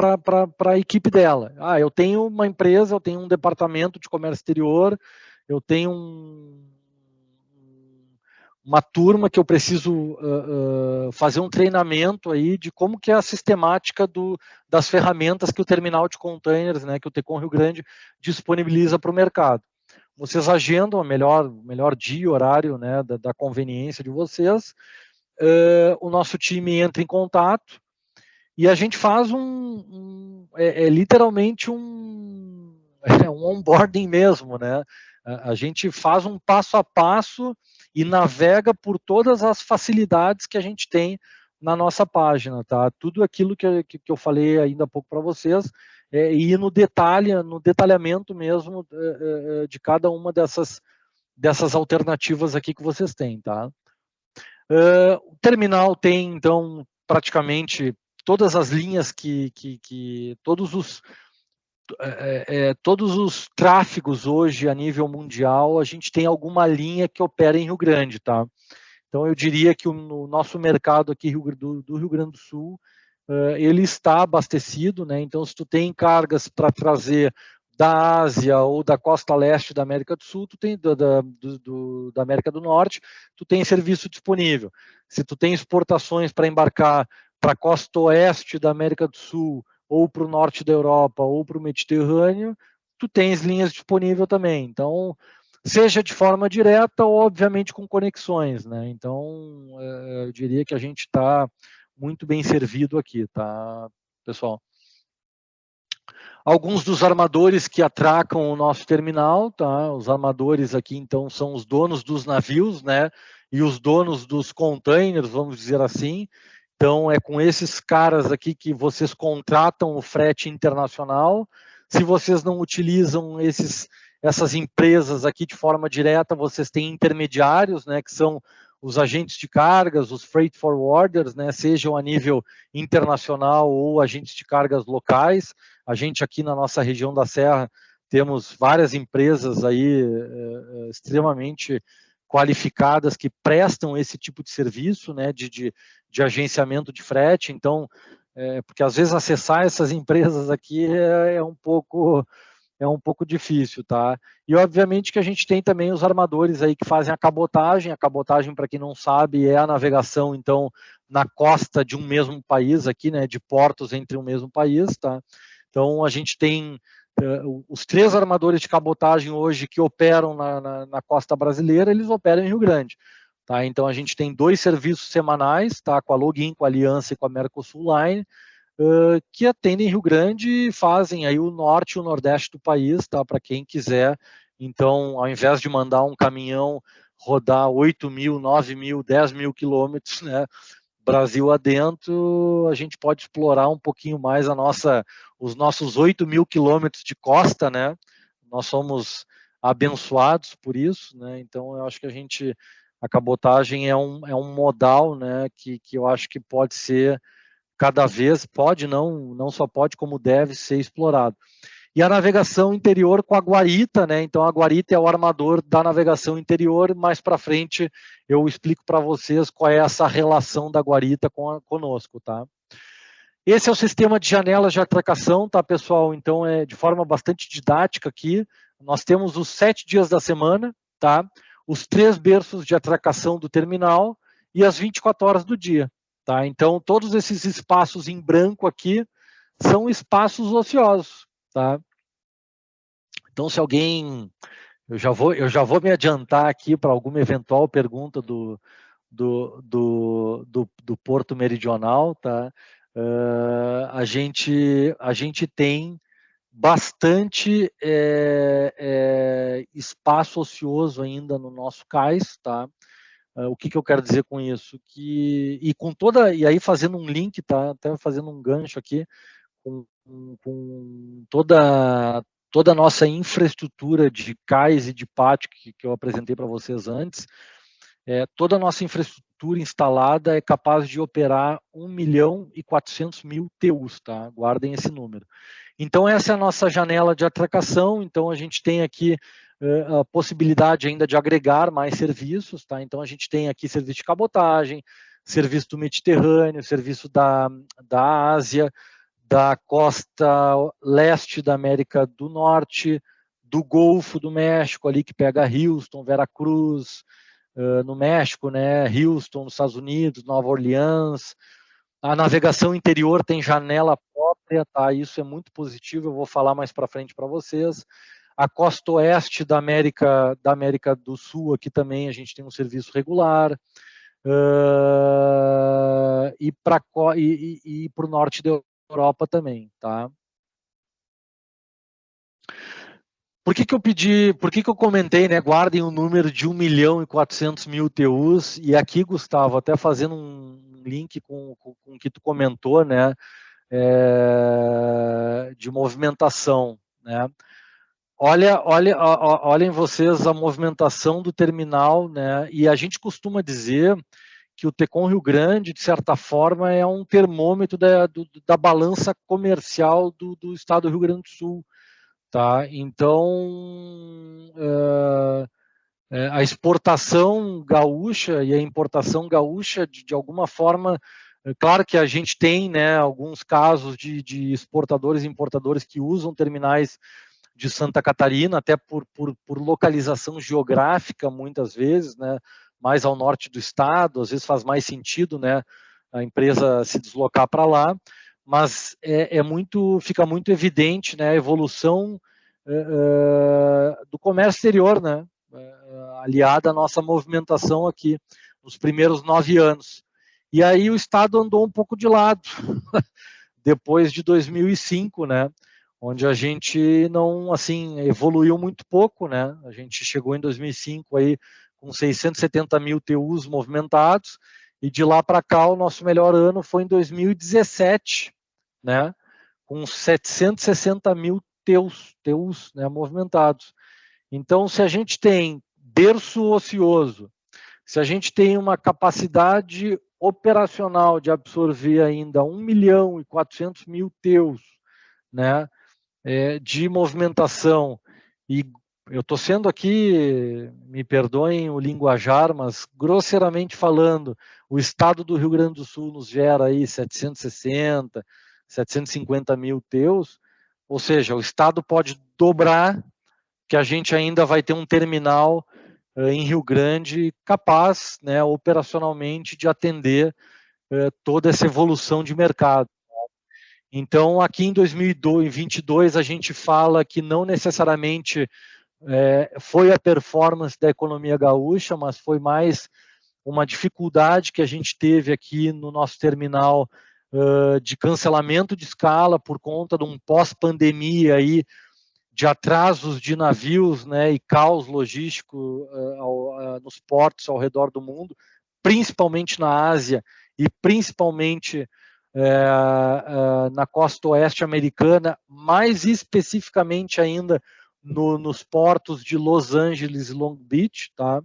a equipe dela. Eu tenho uma empresa, eu tenho um departamento de comércio exterior, eu tenho uma turma que eu preciso fazer um treinamento aí de como que é a sistemática das ferramentas que o terminal de containers, né, que o Tecon Rio Grande disponibiliza para o mercado. Vocês agendam o melhor dia, horário, né, da conveniência de vocês, o nosso time entra em contato e a gente faz literalmente um onboarding mesmo, né? A gente faz um passo a passo e navega por todas as facilidades que a gente tem na nossa página, tá? Tudo aquilo que eu falei ainda há pouco para vocês, e no detalhamento mesmo de cada uma dessas alternativas aqui que vocês têm, tá? O terminal tem, então, praticamente todas as linhas todos os tráfegos hoje a nível mundial, a gente tem alguma linha que opera em Rio Grande, tá? Então eu diria que o nosso mercado aqui do Rio Grande do Sul, ele está abastecido, né? Então se tu tem cargas para trazer da Ásia ou da costa leste da América do Sul, tu tem da América do Norte, tu tem serviço disponível. Se tu tem exportações para embarcar para a costa oeste da América do Sul, ou para o norte da Europa, ou para o Mediterrâneo, tu tens linhas disponíveis também. Então, seja de forma direta ou, obviamente, com conexões, né? Então, eu diria que a gente está muito bem servido aqui, tá, pessoal? Alguns dos armadores que atracam o nosso terminal, tá? Os armadores aqui, então, são os donos dos navios, né? E os donos dos containers, vamos dizer assim. Então, é com esses caras aqui que vocês contratam o frete internacional. Se vocês não utilizam essas empresas aqui de forma direta, vocês têm intermediários, né, que são os agentes de cargas, os freight forwarders, né, sejam a nível internacional ou agentes de cargas locais. A gente aqui na nossa região da Serra temos várias empresas aí extremamente qualificadas que prestam esse tipo de serviço, né, de agenciamento de frete. Então, porque às vezes acessar essas empresas aqui é um pouco difícil, tá? E obviamente que a gente tem também os armadores aí que fazem a cabotagem. A cabotagem, para quem não sabe, é a navegação, então, na costa de um mesmo país aqui, né, de portos entre um mesmo país, tá? Então, a gente tem os 3 armadores de cabotagem hoje que operam na costa brasileira, eles operam em Rio Grande. Tá? Então, a gente tem 2 serviços semanais, tá? Com a Login, com a Aliança e com a Mercosul Line, que atendem Rio Grande e fazem aí o norte e o nordeste do país, tá? Para quem quiser. Então, ao invés de mandar um caminhão rodar 8 mil, 9 mil, 10 mil quilômetros, né, Brasil adentro, a gente pode explorar um pouquinho mais os nossos 8 mil quilômetros de costa, né, nós somos abençoados por isso, né? Então eu acho que a cabotagem é um modal, né, que eu acho que pode ser cada vez, não só pode, como deve ser explorado. E a navegação interior com a guarita, né? Então a guarita é o armador da navegação interior. Mais para frente eu explico para vocês qual é essa relação da guarita conosco, tá? Esse é o sistema de janelas de atracação, tá, pessoal? Então é de forma bastante didática aqui. Nós temos os 7 dias da semana, tá? Os 3 berços de atracação do terminal e as 24 horas do dia, tá? Então todos esses espaços em branco aqui são espaços ociosos, tá? Então se alguém, eu já vou me adiantar aqui para alguma eventual pergunta do Porto Meridional, tá? A gente tem bastante espaço ocioso ainda no nosso cais, tá? O que eu quero dizer com isso? E aí fazendo um link, tá? Até fazendo um gancho aqui com toda a nossa infraestrutura de cais e de pátio que eu apresentei para vocês antes. Toda a nossa infraestrutura instalada é capaz de operar 1.400.000 TUs, tá? Guardem esse número. Então essa é a nossa janela de atracação. Então a gente tem aqui a possibilidade ainda de agregar mais serviços, tá? Então a gente tem aqui serviço de cabotagem, serviço do Mediterrâneo, serviço da Ásia, da costa leste da América do Norte, do Golfo do México, ali que pega Houston, Veracruz, no México, né? Houston, nos Estados Unidos, Nova Orleans. A navegação interior tem janela própria, tá? Isso é muito positivo, eu vou falar mais para frente para vocês. A costa oeste da América do Sul, aqui também a gente tem um serviço regular. E para o norte da Europa também, tá? Por que eu comentei, né? Guardem o número de 1.400.000 TUs. E aqui, Gustavo, até fazendo um link com o que tu comentou, né? De movimentação, né? Olhem vocês a movimentação do terminal, né? E a gente costuma dizer que o Tecon Rio Grande, de certa forma, é um termômetro da balança comercial do estado do Rio Grande do Sul. Tá? Então, a exportação gaúcha e a importação gaúcha, de alguma forma, claro que a gente tem, né, alguns casos de exportadores e importadores que usam terminais de Santa Catarina, até por localização geográfica, muitas vezes, né, mais ao norte do estado, às vezes faz mais sentido, né, a empresa se deslocar para lá, mas fica muito evidente, né, a evolução do comércio exterior, né, aliada à nossa movimentação aqui nos primeiros 9 anos. E aí o Estado andou um pouco de lado, depois de 2005, né, onde a gente não, assim, evoluiu muito pouco, né, a gente chegou em 2005 aí com 670.000 TUs movimentados, e de lá para cá o nosso melhor ano foi em 2017, né, com 760.000 TUs, né, movimentados. Então, se a gente tem berço ocioso, se a gente tem uma capacidade operacional de absorver ainda 1.400.000 TEUs, né, de movimentação, e eu estou sendo aqui, me perdoem o linguajar, mas grosseiramente falando, o estado do Rio Grande do Sul nos gera aí 760, 750.000 TEUs, ou seja, o estado pode dobrar, que a gente ainda vai ter um terminal em Rio Grande capaz, né, operacionalmente, de atender toda essa evolução de mercado. Então, aqui em 2022, a gente fala que não necessariamente foi a performance da economia gaúcha, mas foi mais uma dificuldade que a gente teve aqui no nosso terminal de cancelamento de escala por conta de um pós-pandemia aí, de atrasos de navios, né, e caos logístico nos portos ao redor do mundo, principalmente na Ásia e principalmente na costa oeste americana, mais especificamente ainda nos portos de Los Angeles e Long Beach, tá?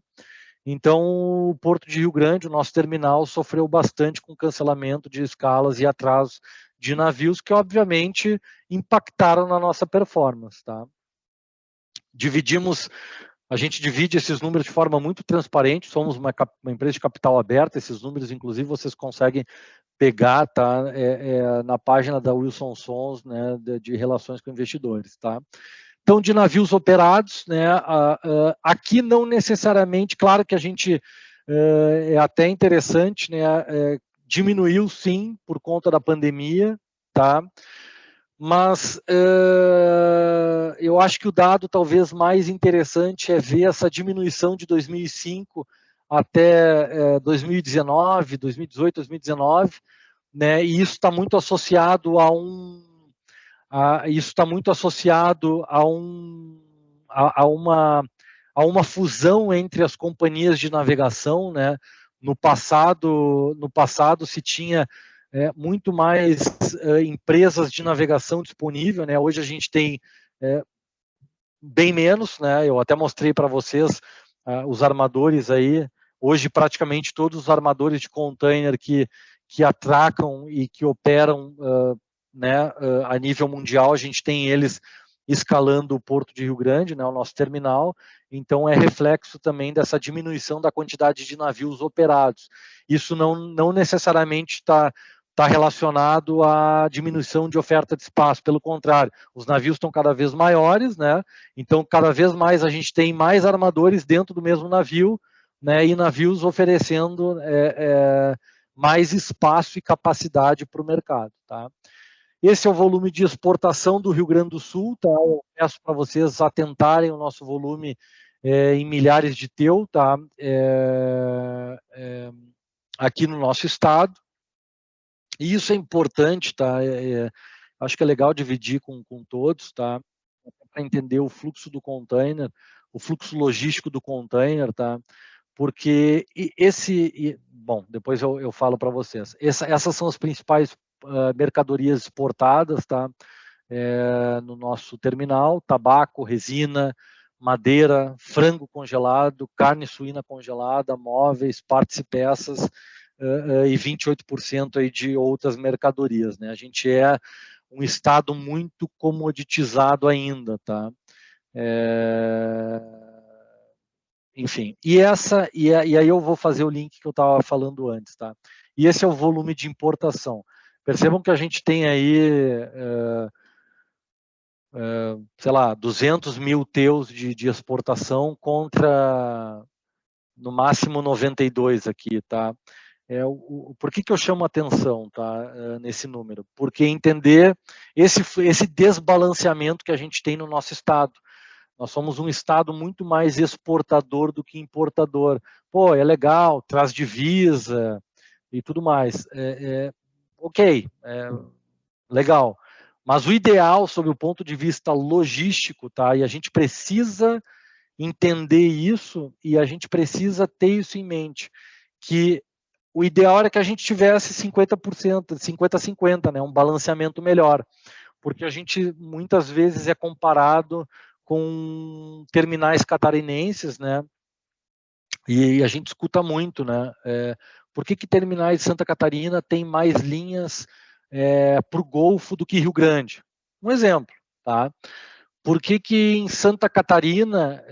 Então, o Porto de Rio Grande, o nosso terminal, sofreu bastante com cancelamento de escalas e atrasos de navios que, obviamente, impactaram na nossa performance, tá? A gente divide esses números de forma muito transparente, somos uma empresa de capital aberto, esses números, inclusive, vocês conseguem pegar, tá, na página da Wilson Sons, né, de relações com investidores, tá? Então, de navios operados, né, aqui não necessariamente, claro que a gente, é até interessante, né, diminuiu sim, por conta da pandemia, tá? Mas eu acho que o dado talvez mais interessante é ver essa diminuição de 2005 até 2019, 2018, 2019, né? E isso está muito associado a uma fusão entre as companhias de navegação, né? No passado se tinha muito mais empresas de navegação disponível, né? Hoje a gente tem bem menos, né? Eu até mostrei para vocês os armadores aí. Hoje praticamente todos os armadores de container que atracam e que operam, né, a nível mundial, a gente tem eles escalando o Porto de Rio Grande, né, o nosso terminal. Então é reflexo também dessa diminuição da quantidade de navios operados. Isso não necessariamente está relacionado à diminuição de oferta de espaço, pelo contrário, os navios estão cada vez maiores, né? Então cada vez mais a gente tem mais armadores dentro do mesmo navio, né? E navios oferecendo mais espaço e capacidade para o mercado, tá? Esse é o volume de exportação do Rio Grande do Sul, tá? Eu peço para vocês atentarem o nosso volume em milhares de TEU, tá? Aqui no nosso estado. E isso é importante, tá? Acho que é legal dividir com todos, tá? Para entender o fluxo do container, o fluxo logístico do container, tá? Porque bom, depois eu falo para vocês. Essas são as principais mercadorias exportadas, tá? No nosso terminal: tabaco, resina, madeira, frango congelado, carne suína congelada, móveis, partes e peças, e 28% aí de outras mercadorias, né? A gente é um estado muito comoditizado ainda, tá? Enfim, e aí eu vou fazer o link que eu estava falando antes, tá? E esse é o volume de importação. Percebam que a gente tem aí, sei lá, 200 mil TEUs de exportação contra, no máximo, 92 aqui, tá? Por que eu chamo atenção, tá, nesse número? Porque entender esse desbalanceamento que a gente tem no nosso estado. Nós somos um estado muito mais exportador do que importador. Pô, é legal, traz divisa e tudo mais. Ok, legal. Mas o ideal, sob o ponto de vista logístico, tá? E a gente precisa entender isso e a gente precisa ter isso em mente, que o ideal era que a gente tivesse 50%, 50-50, né? Um balanceamento melhor. Porque a gente muitas vezes é comparado com terminais catarinenses, né? E a gente escuta muito, né? Por que terminais de Santa Catarina tem mais linhas para o Golfo do que Rio Grande? Um exemplo, tá? Por que em Santa Catarina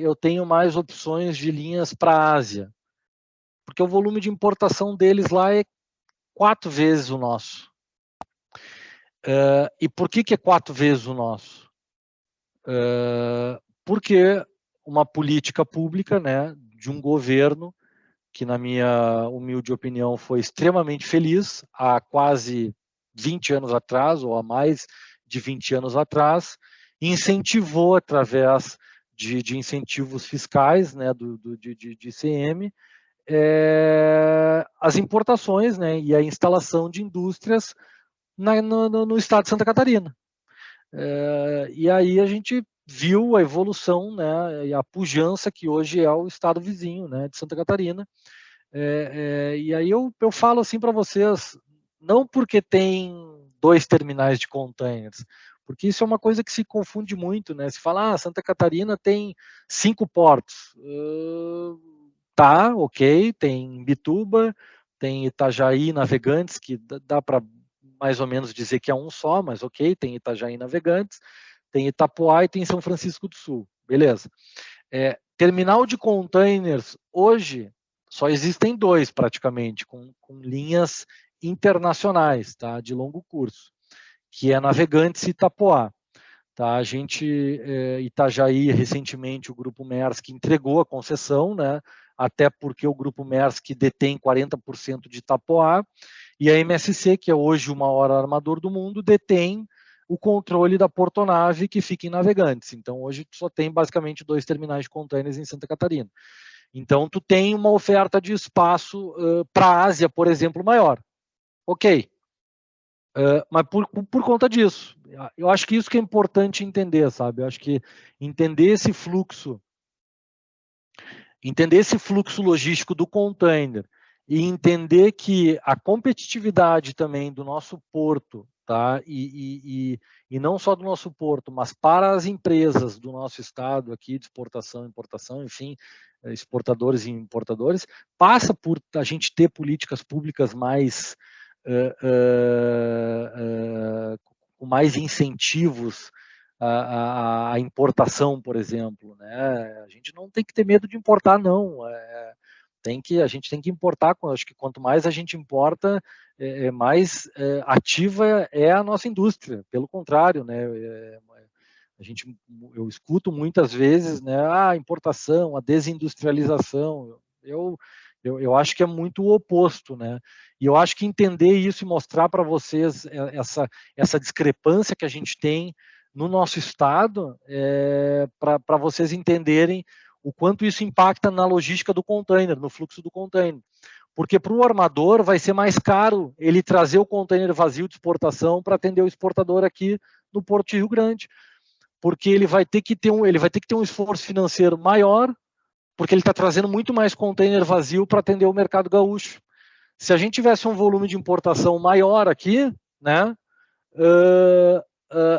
eu tenho mais opções de linhas para a Ásia? Porque o volume de importação deles lá é 4 vezes o nosso. E por que é 4 vezes o nosso? Porque uma política pública, né, de um governo que, na minha humilde opinião, foi extremamente feliz há quase 20 anos atrás, ou há mais de 20 anos atrás, incentivou através de incentivos fiscais, né, de ICM, as importações, né, e a instalação de indústrias no estado de Santa Catarina. E aí a gente viu a evolução, né, e a pujança que hoje é o estado vizinho, né, de Santa Catarina. E aí eu falo assim para vocês, não porque tem 2 terminais de containers, Porque isso é uma coisa que se confunde muito, né? Se fala, Santa Catarina tem 5 portos. Tá, ok, tem Bituba, tem Itajaí Navegantes, que dá para mais ou menos dizer que é um só, mas ok, tem Itajaí Navegantes, tem Itapoá e tem São Francisco do Sul, beleza. Terminal de containers, hoje, só existem 2 praticamente, com linhas internacionais, tá, de longo curso, que é Navegantes e Itapoá. Tá, a gente, Itajaí, recentemente, o Grupo Maersk entregou a concessão, né, até porque o Grupo Maersk detém 40% de Itapoá, e a MSC, que é hoje o maior armador do mundo, detém o controle da portonave que fica em Navegantes. Então, hoje só tem basicamente 2 terminais de contêineres em Santa Catarina. Então, tu tem uma oferta de espaço para a Ásia, por exemplo, maior. Ok. Mas por conta disso. Eu acho que isso que é importante entender, sabe? Eu acho que entender esse fluxo logístico do container e entender que a competitividade também do nosso porto, tá? E não só do nosso porto, mas para as empresas do nosso estado aqui de exportação, importação, enfim, exportadores e importadores, passa por a gente ter políticas públicas mais com mais incentivos à importação, por exemplo, né? A gente não tem que ter medo de importar, não. A gente tem que importar. Acho que quanto mais a gente importa, mais ativa é a nossa indústria. Pelo contrário, né? Eu escuto muitas vezes, né? A importação, a desindustrialização. Eu acho que é muito o oposto, né? E eu acho que entender isso e mostrar para vocês essa discrepância que a gente tem no nosso estado, para vocês entenderem o quanto isso impacta na logística do container, no fluxo do container. Porque para o armador vai ser mais caro ele trazer o container vazio de exportação para atender o exportador aqui no Porto de Rio Grande. Porque ele vai ter que ter um esforço financeiro maior, porque ele está trazendo muito mais container vazio para atender o mercado gaúcho. Se a gente tivesse um volume de importação maior aqui, né,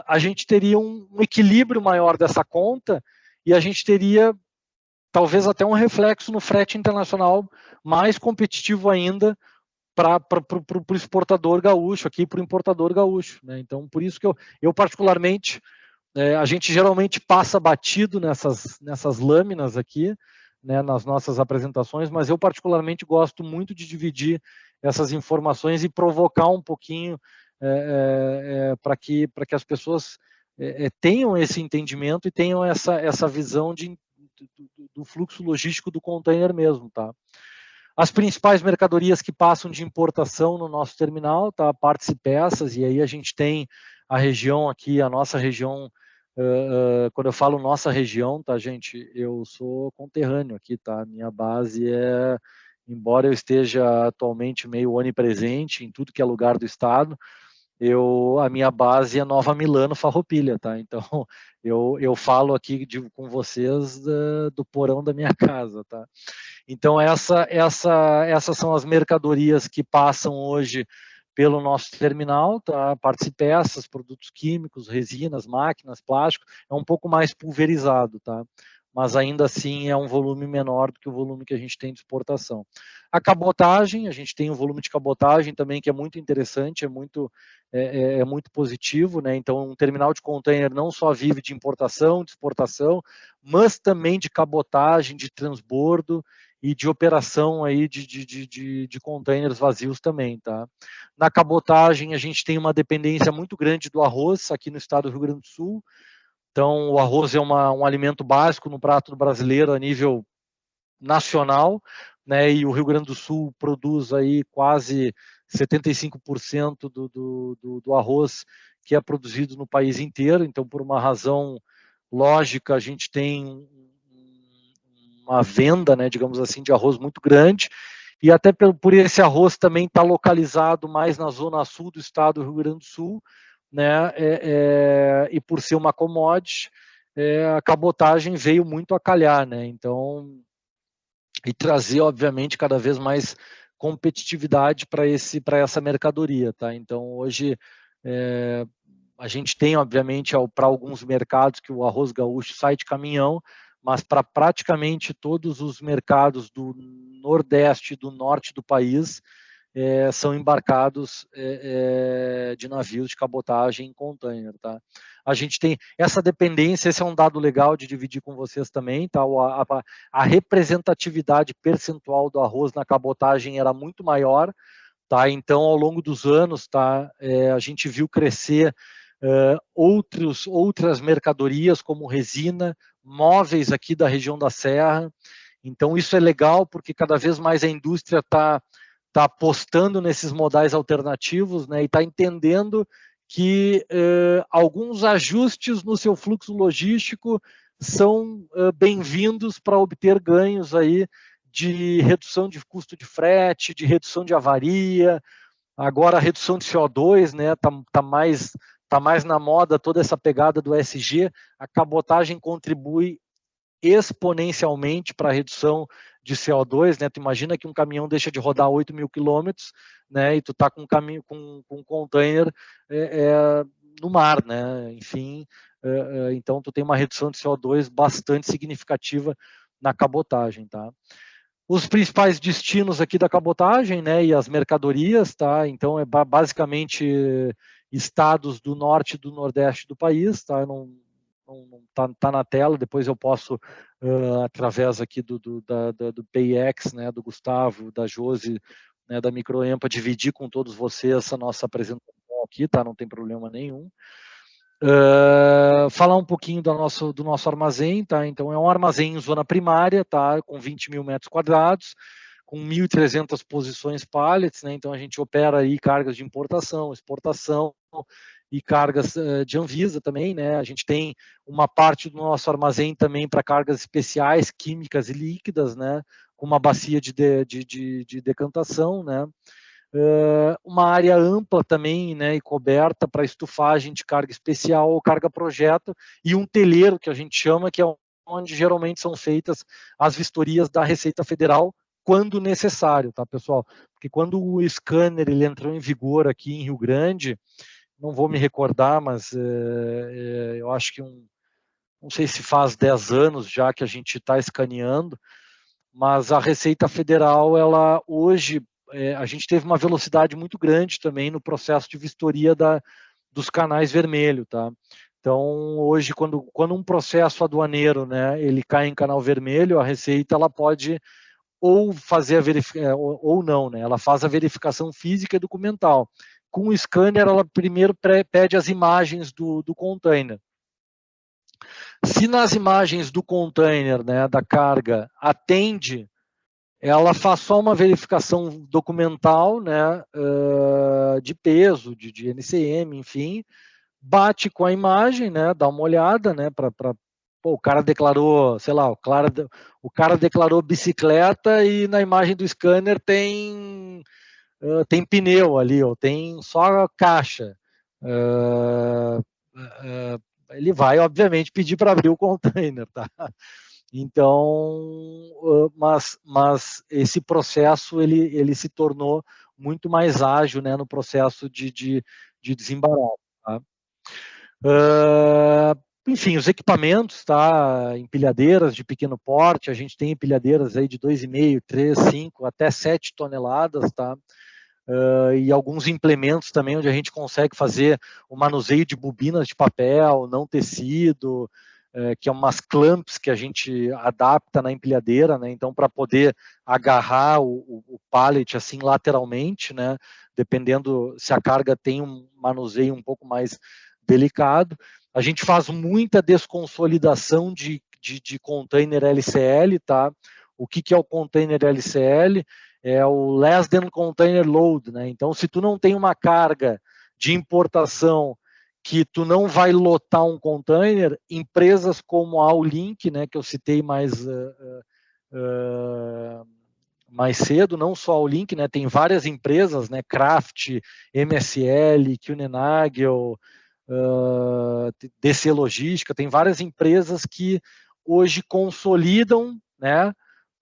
a gente teria um equilíbrio maior dessa conta e a gente teria talvez até um reflexo no frete internacional mais competitivo ainda para o exportador gaúcho aqui, para o importador gaúcho, né? Então, por isso que eu particularmente, a gente geralmente passa batido nessas lâminas aqui, né, nas nossas apresentações, mas eu particularmente gosto muito de dividir essas informações e provocar um pouquinho para que as pessoas tenham esse entendimento e tenham essa visão do fluxo logístico do container mesmo, tá? As principais mercadorias que passam de importação no nosso terminal, tá? Partes e peças, e aí a gente tem a região aqui, a nossa região. Quando eu falo nossa região, tá, gente, eu sou conterrâneo aqui, tá? Minha base embora eu esteja atualmente meio onipresente em tudo que é lugar do estado, a minha base é Nova Milano Farroupilha, tá? Então eu falo aqui com vocês do porão da minha casa, tá? Então essas são as mercadorias que passam hoje pelo nosso terminal, tá? Partes e peças, produtos químicos, resinas, máquinas, plástico, é um pouco mais pulverizado, tá? Mas ainda assim é um volume menor do que o volume que a gente tem de exportação. A cabotagem, a gente tem um volume de cabotagem também que é muito interessante, é muito positivo, né? Então um terminal de container não só vive de importação, de exportação, mas também de cabotagem, de transbordo e de operação aí de containers vazios também, tá? Na cabotagem, a gente tem uma dependência muito grande do arroz aqui no estado do Rio Grande do Sul. Então, o arroz é um alimento básico no prato do brasileiro a nível nacional, né? E o Rio Grande do Sul produz aí quase 75% do arroz que é produzido no país inteiro. Então, por uma razão lógica, a gente tem uma venda, né, digamos assim, de arroz muito grande, e até por esse arroz também está localizado mais na zona sul do estado do Rio Grande do Sul, né, e por ser uma commodity, a cabotagem veio muito a calhar, né, então, e trazer, obviamente, cada vez mais competitividade para essa mercadoria, tá, então hoje, a gente tem, obviamente, para alguns mercados que o arroz gaúcho sai de caminhão, mas para praticamente todos os mercados do Nordeste e do Norte do país, são embarcados de navios de cabotagem em container, tá? A gente tem essa dependência, esse é um dado legal de dividir com vocês também, tá? A representatividade percentual do arroz na cabotagem era muito maior, tá? Então, ao longo dos anos, tá? A gente viu crescer outras mercadorias, como resina, móveis aqui da região da Serra. Então, isso é legal, porque cada vez mais a indústria está apostando nesses modais alternativos, né, e está entendendo que alguns ajustes no seu fluxo logístico são bem-vindos para obter ganhos aí de redução de custo de frete, de redução de avaria, agora a redução de CO2, né, tá mais na moda toda essa pegada do ESG, a cabotagem contribui exponencialmente para a redução de CO2, né? Tu imagina que um caminhão deixa de rodar 8.000 quilômetros, né? E tu tá com um container no mar, né? Enfim, então tu tem uma redução de CO2 bastante significativa na cabotagem, tá? Os principais destinos aqui da cabotagem, né? E as mercadorias, tá? Então é basicamente estados do norte e do nordeste do país, tá? Não tá na tela, depois eu posso, através aqui do PIX, né, do Gustavo, da Josi, né, da Microempa, dividir com todos vocês essa nossa apresentação aqui, tá? Não tem problema nenhum. Falar um pouquinho do nosso armazém, tá? Então é um armazém em zona primária, tá? Com 20.000 metros quadrados, com 1.300 posições pallets, né? Então a gente opera aí cargas de importação, exportação, e cargas de Anvisa também, né? A gente tem uma parte do nosso armazém também para cargas especiais, químicas e líquidas, né? Com uma bacia de decantação, né? Uma área ampla também, né? E coberta para estufagem de carga especial ou carga projeto, e um telheiro que a gente chama, que é onde geralmente são feitas as vistorias da Receita Federal, quando necessário, tá, pessoal? Porque quando o scanner ele entrou em vigor aqui em Rio Grande, não vou me recordar, mas eu acho que não sei se faz 10 anos já que a gente está escaneando, mas a Receita Federal, ela hoje, a gente teve uma velocidade muito grande também no processo de vistoria dos canais vermelhos, tá? Então, hoje, quando um processo aduaneiro, né, ele cai em canal vermelho, a Receita, ela pode ou fazer a verificação, ou não, né? Ela faz a verificação física e documental. Com o scanner, ela primeiro pede as imagens do container. Se nas imagens do container, né, da carga, atende, ela faz só uma verificação documental, né, de peso, de NCM, enfim, bate com a imagem, né, dá uma olhada, né, o cara declarou, sei lá, o cara declarou bicicleta e na imagem do scanner tem pneu ali, ou tem só caixa. Ele vai, obviamente, pedir para abrir o container, tá? Então, mas esse processo ele se tornou muito mais ágil, né, no processo de desembaraço, tá? Enfim, os equipamentos, tá? Empilhadeiras de pequeno porte, a gente tem empilhadeiras aí de 2,5, 3, 5, até 7 toneladas, tá? E alguns implementos também, onde a gente consegue fazer o manuseio de bobinas de papel, não tecido, que é umas clamps que a gente adapta na empilhadeira, né? Então, para poder agarrar o pallet assim lateralmente, né? Dependendo se a carga tem um manuseio um pouco mais delicado. A gente faz muita desconsolidação de container LCL, tá? O que é o container LCL? É o Less Than Container Load, né? Então, se tu não tem uma carga de importação que tu não vai lotar um container, empresas como a Allink, né, que eu citei mais cedo, não só a Allink, né, tem várias empresas, né, Kraft, MSL, Kuehne+Nagel, DC Logística, tem várias empresas que hoje consolidam, né,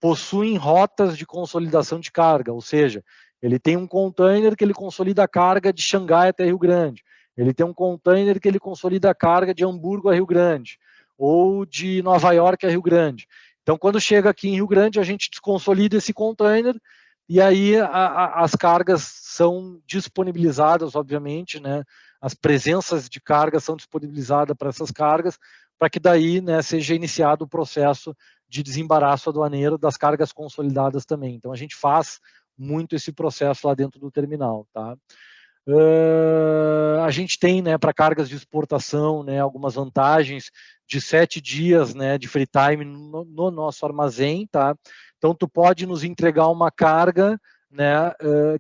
possuem rotas de consolidação de carga, ou seja, ele tem um container que ele consolida a carga de Xangai até Rio Grande, Ele tem um container que ele consolida a carga de Hamburgo a Rio Grande, ou de Nova York a Rio Grande. Então, quando chega aqui em Rio Grande, a gente desconsolida esse container e aí as cargas são disponibilizadas, obviamente, né? As presenças de carga são disponibilizadas para essas cargas, para que daí, né, seja iniciado o processo de desembaraço aduaneiro das cargas consolidadas também. Então, a gente faz muito esse processo lá dentro do terminal, tá? A gente tem, né, para cargas de exportação, né, algumas vantagens de 7 dias, né, de free time no nosso armazém, tá? Então, tu pode nos entregar uma carga, né,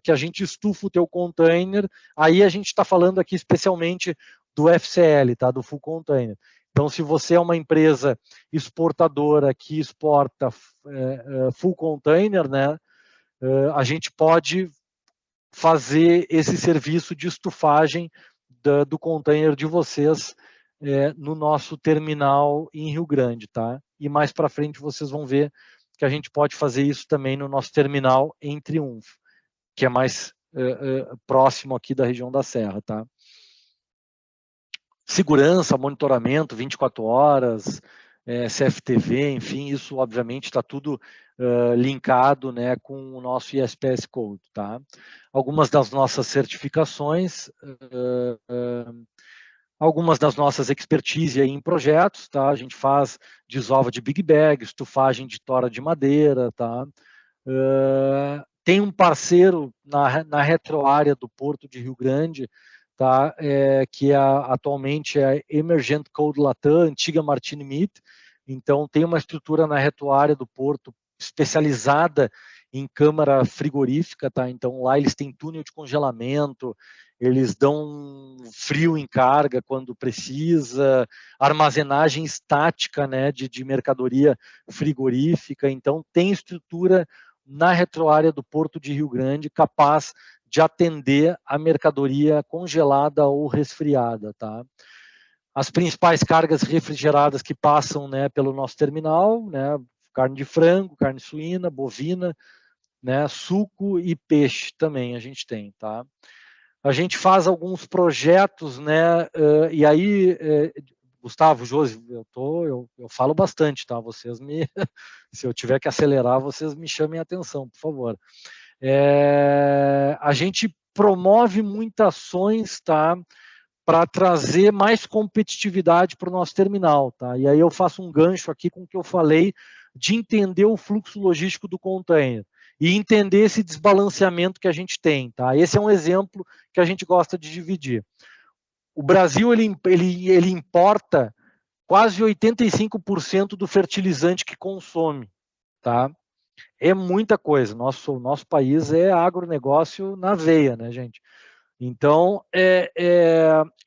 que a gente estufa o teu container. Aí a gente está falando aqui especialmente do FCL, tá? Do full container. Então, se você é uma empresa exportadora que exporta full container, né, a gente pode fazer esse serviço de estufagem do container de vocês no nosso terminal em Rio Grande, tá? E mais para frente vocês vão ver que a gente pode fazer isso também no nosso terminal em Triunfo, que é mais próximo aqui da região da Serra, tá? Segurança, monitoramento, 24 horas, CFTV, enfim, isso obviamente está tudo linkado, né, com o nosso ISPS Code, tá? Algumas das nossas certificações, algumas das nossas expertise aí em projetos, tá? A gente faz desova de Big Bag, estufagem de tora de madeira, tá? Tem um parceiro na retroárea do Porto de Rio Grande, tá? Que atualmente é a Emergent Code Latam, antiga Martini Meat. Então, tem uma estrutura na retroárea do Porto especializada em câmara frigorífica, tá? Então, lá eles têm túnel de congelamento, eles dão frio em carga quando precisa, armazenagem estática, né, de mercadoria frigorífica. Então, tem estrutura na retroárea do Porto de Rio Grande capaz de atender a mercadoria congelada ou resfriada, tá? As principais cargas refrigeradas que passam, né, pelo nosso terminal, né, carne de frango, carne suína, bovina, né, suco e peixe também a gente tem, tá? A gente faz alguns projetos, né, e aí, Gustavo, Josi, eu falo bastante, tá? Vocês me, se eu tiver que acelerar, vocês me chamem a atenção, por favor. A gente promove muitas ações, tá? Para trazer mais competitividade para o nosso terminal, tá? E aí eu faço um gancho aqui com o que eu falei de entender o fluxo logístico do container e entender esse desbalanceamento que a gente tem, tá? Esse é um exemplo que a gente gosta de dividir. O Brasil ele importa quase 85% do fertilizante que consome, tá? É muita coisa. Nosso país é agronegócio na veia, né, gente? Então,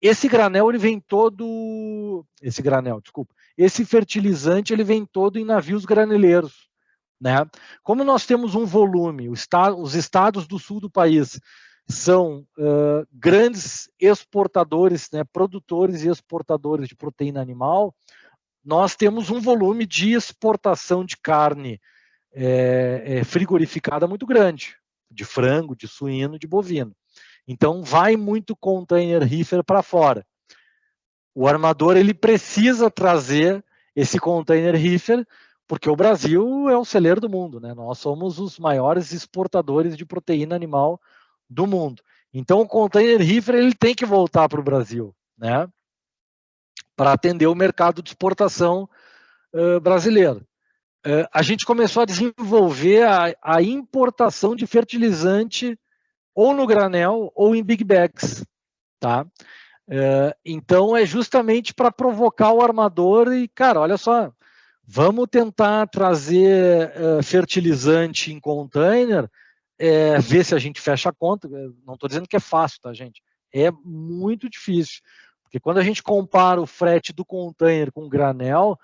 esse granel, ele vem todo... Esse fertilizante, ele vem todo em navios graneleiros, né? Como nós temos um volume, os estados do sul do país são grandes exportadores, né, produtores e exportadores de proteína animal, nós temos um volume de exportação de carne frigorificada muito grande, de frango, de suíno, de bovino. Então, vai muito container reefer para fora. O armador ele precisa trazer esse container reefer, porque o Brasil é o celeiro do mundo, né? Nós somos os maiores exportadores de proteína animal do mundo. Então, o container reefer ele tem que voltar para o Brasil, né? Para atender o mercado de exportação brasileiro. A gente começou a desenvolver a importação de fertilizante ou no granel ou em big bags, tá? Então é justamente para provocar o armador e, cara, olha só, vamos tentar trazer fertilizante em container, ver se a gente fecha a conta. Não estou dizendo que é fácil, tá, gente? É muito difícil, porque quando a gente compara o frete do container com o granel,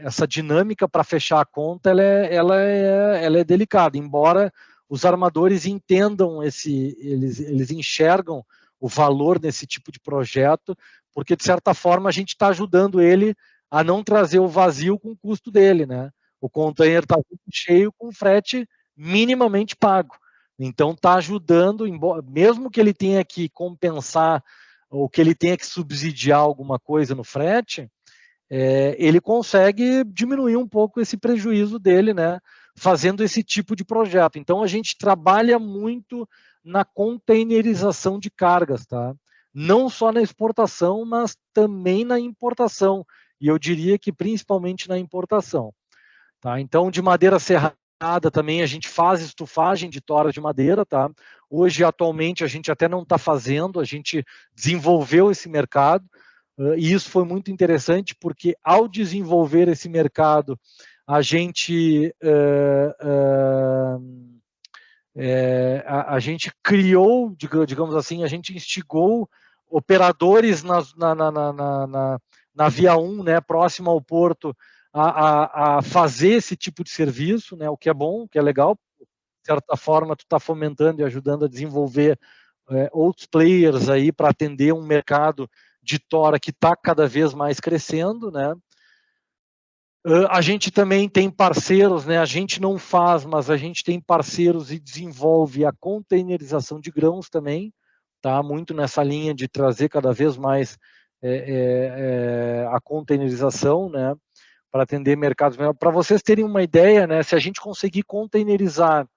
essa dinâmica para fechar a conta ela é delicada, embora os armadores entendam eles enxergam o valor nesse tipo de projeto, porque de certa forma a gente está ajudando ele a não trazer o vazio com o custo dele, né? O container está cheio com frete minimamente pago. Então está ajudando, mesmo que ele tenha que compensar ou que ele tenha que subsidiar alguma coisa no frete, ele consegue diminuir um pouco esse prejuízo dele, né, fazendo esse tipo de projeto. Então, a gente trabalha muito na containerização de cargas, tá? Não só na exportação, mas também na importação. E eu diria que principalmente na importação. Tá? Então, de madeira serrada também a gente faz estufagem de tora de madeira. Tá? Hoje, atualmente, a gente até não está fazendo, a gente desenvolveu esse mercado. E isso foi muito interessante, porque ao desenvolver esse mercado, a gente a gente criou, digamos assim, a gente instigou operadores na Via 1, né, próximo ao porto, a fazer esse tipo de serviço, né, o que é bom, o que é legal. De certa forma, tu está fomentando e ajudando a desenvolver outros players aí para atender um mercado de tora que está cada vez mais crescendo, né? A gente também tem parceiros, né? A gente não faz, mas a gente tem parceiros e desenvolve a containerização de grãos também, tá? Muito nessa linha de trazer cada vez mais a containerização, né? Para atender mercados melhores. Para vocês terem uma ideia, né? Se a gente conseguir containerizar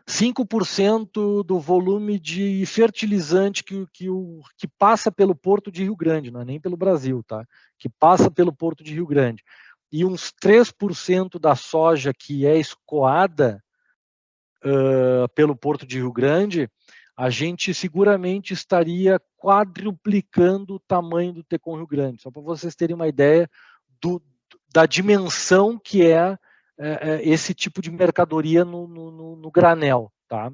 5% do volume de fertilizante que passa pelo Porto de Rio Grande, não é nem pelo Brasil, tá? Que passa pelo Porto de Rio Grande. E uns 3% da soja que é escoada pelo Porto de Rio Grande, a gente seguramente estaria quadruplicando o tamanho do Tecon Rio Grande. Só para vocês terem uma ideia da dimensão que é esse tipo de mercadoria no granel, tá?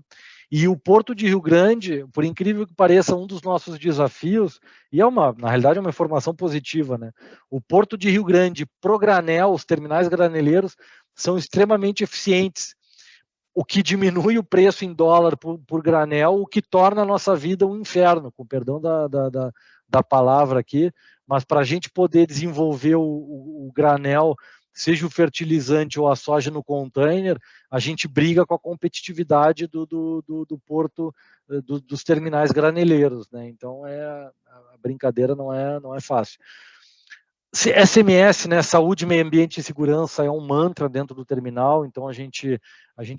E o Porto de Rio Grande, por incrível que pareça, um dos nossos desafios, e na realidade é uma informação positiva, né? O Porto de Rio Grande, pro granel, os terminais graneleiros, são extremamente eficientes, o que diminui o preço em dólar por granel, o que torna a nossa vida um inferno, com perdão da palavra aqui, mas para a gente poder desenvolver o granel, seja o fertilizante ou a soja no container, a gente briga com a competitividade do porto, dos terminais graneleiros, né? Então a brincadeira não é fácil. SMS, né, saúde, meio ambiente e segurança é um mantra dentro do terminal, então a gente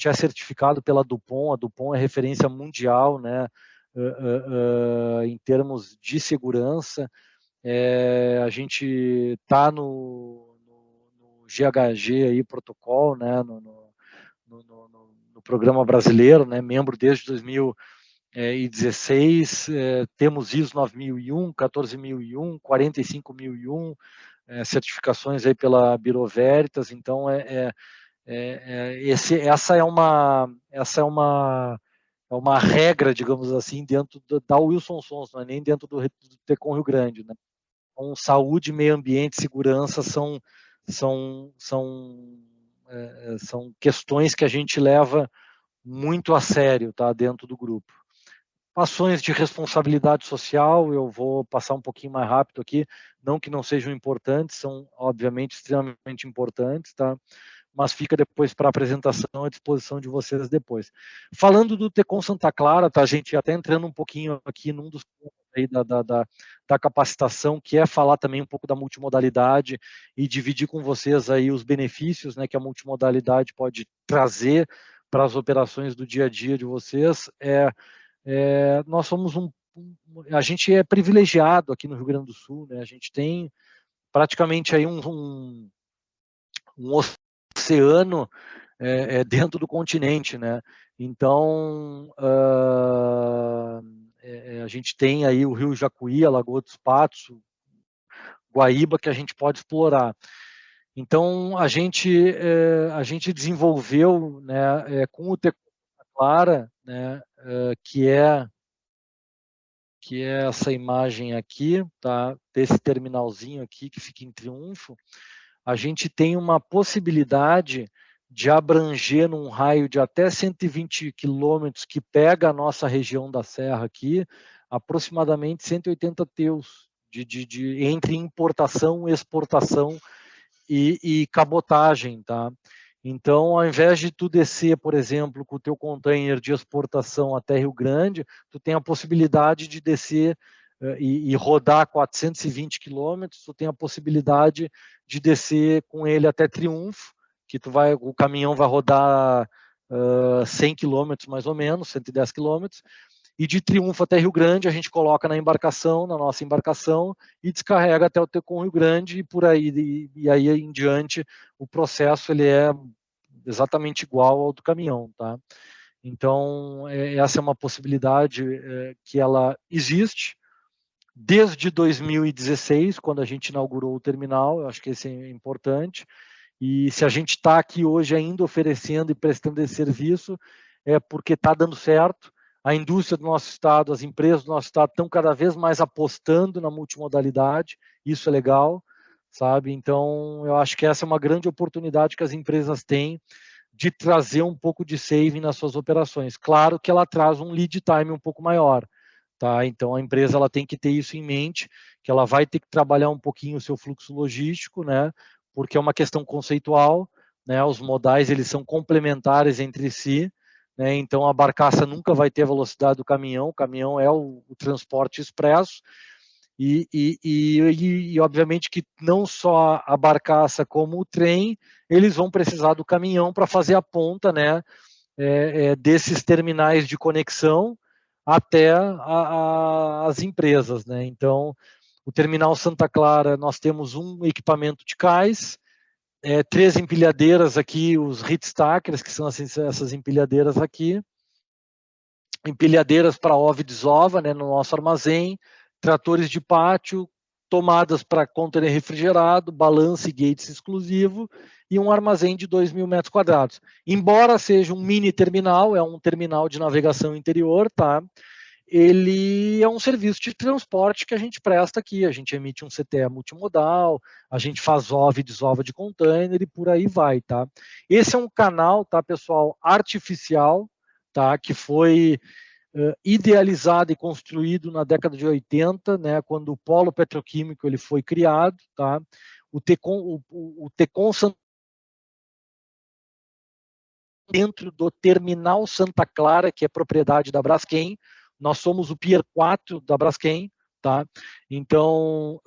é certificado pela Dupont, a Dupont é referência mundial, né, em termos de segurança. A gente está no GHG aí, protocolo, né, no programa brasileiro, né, membro desde 2016, temos ISO 9001, 14001, 45001, certificações aí pela Bureau Veritas. Então essa é uma regra, digamos assim, dentro da Wilson Sons, não é nem dentro do Tecon Rio Grande, né? Então, saúde, meio ambiente, segurança são questões que a gente leva muito a sério, tá, dentro do grupo. Ações de responsabilidade social, eu vou passar um pouquinho mais rápido aqui, não que não sejam importantes, são obviamente extremamente importantes, tá? Mas fica depois para apresentação à disposição de vocês depois. Falando do Tecon Santa Clara, tá, gente, até entrando um pouquinho aqui num dos pontos aí da capacitação, que é falar também um pouco da multimodalidade e dividir com vocês aí os benefícios, né, que a multimodalidade pode trazer para as operações do dia a dia de vocês. Nós somos a gente é privilegiado aqui no Rio Grande do Sul, né? A gente tem praticamente aí um oceano dentro do continente, né? Então a gente tem aí o Rio Jacuí, a Lagoa dos Patos, Guaíba, que a gente pode explorar. Então a gente desenvolveu, né, com o Tecon Clara, né, que é essa imagem aqui, tá? Desse terminalzinho aqui que fica em Triunfo, a gente tem uma possibilidade de abranger num raio de até 120 quilômetros, que pega a nossa região da Serra aqui, aproximadamente 180 teus entre importação, exportação e cabotagem, tá? Então, ao invés de tu descer, por exemplo, com o teu container de exportação até Rio Grande, tu tem a possibilidade de descer e rodar 420 quilômetros, tu tem a possibilidade de descer com ele até Triunfo, que o caminhão vai rodar 100 quilômetros mais ou menos, 110 quilômetros, e de Triunfo até Rio Grande a gente coloca na nossa embarcação, e descarrega até o Tecon Rio Grande, e por aí, e aí em diante, o processo ele é exatamente igual ao do caminhão, tá? Então, essa é uma possibilidade que ela existe desde 2016, quando a gente inaugurou o terminal. Eu acho que isso é importante. E se a gente está aqui hoje ainda oferecendo e prestando esse serviço, é porque está dando certo. A indústria do nosso estado, as empresas do nosso estado estão cada vez mais apostando na multimodalidade. Isso é legal, sabe? Então, eu acho que essa é uma grande oportunidade que as empresas têm de trazer um pouco de saving nas suas operações. Claro que ela traz um lead time um pouco maior, tá? Então, a empresa ela tem que ter isso em mente, que ela vai ter que trabalhar um pouquinho o seu fluxo logístico, né? Porque é uma questão conceitual, né? Os modais eles são complementares entre si, né? Então a barcaça nunca vai ter a velocidade do caminhão. O caminhão é o transporte expresso e obviamente que não só a barcaça como o trem eles vão precisar do caminhão para fazer a ponta, né? Desses terminais de conexão até as empresas, né? Então o terminal Santa Clara, nós temos um equipamento de cais, 3 empilhadeiras aqui, os heat stackers, que são essas empilhadeiras aqui, empilhadeiras para ova e desova, né, no nosso armazém, tratores de pátio, tomadas para container refrigerado, balança e gates exclusivo, e um armazém de 2.000 metros quadrados. Embora seja um mini terminal, é um terminal de navegação interior, tá? Ele é um serviço de transporte que a gente presta aqui. A gente emite um CTE multimodal, a gente faz OV e desova de container e por aí vai, tá? Esse é um canal, tá, pessoal, artificial, tá, que foi idealizado e construído na década de 80, né, quando o polo petroquímico ele foi criado, tá? O Tecon dentro do terminal Santa Clara, que é propriedade da Braskem. Nós somos o Pier 4 da Braskem, tá? Então,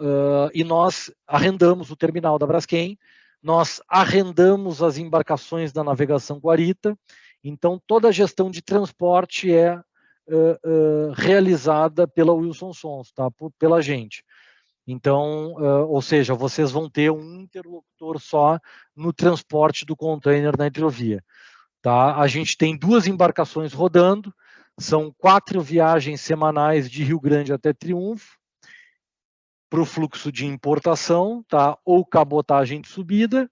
e nós arrendamos o terminal da Braskem, nós arrendamos as embarcações da navegação Guarita, então toda a gestão de transporte é realizada pela Wilson Sons, tá? Pela gente. Então, ou seja, vocês vão ter um interlocutor só no transporte do container na hidrovia. Tá? A gente tem 2 embarcações rodando, são 4 viagens semanais de Rio Grande até Triunfo, para o fluxo de importação, tá? Ou cabotagem de subida,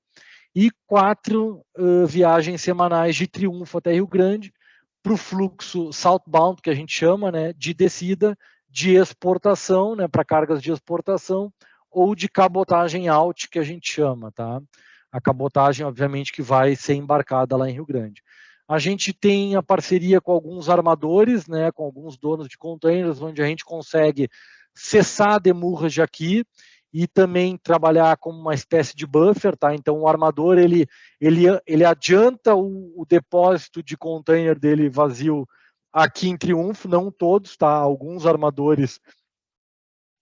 e 4 viagens semanais de Triunfo até Rio Grande, para o fluxo southbound, que a gente chama, né, de descida, de exportação, né, para cargas de exportação, ou de cabotagem out, que a gente chama, tá? A cabotagem, obviamente, que vai ser embarcada lá em Rio Grande. A gente tem a parceria com alguns armadores, né, com alguns donos de containers, onde a gente consegue cessar a demurrage aqui e também trabalhar como uma espécie de buffer, tá? Então o armador ele adianta o depósito de container dele vazio aqui em Triunfo, não todos, tá? Alguns armadores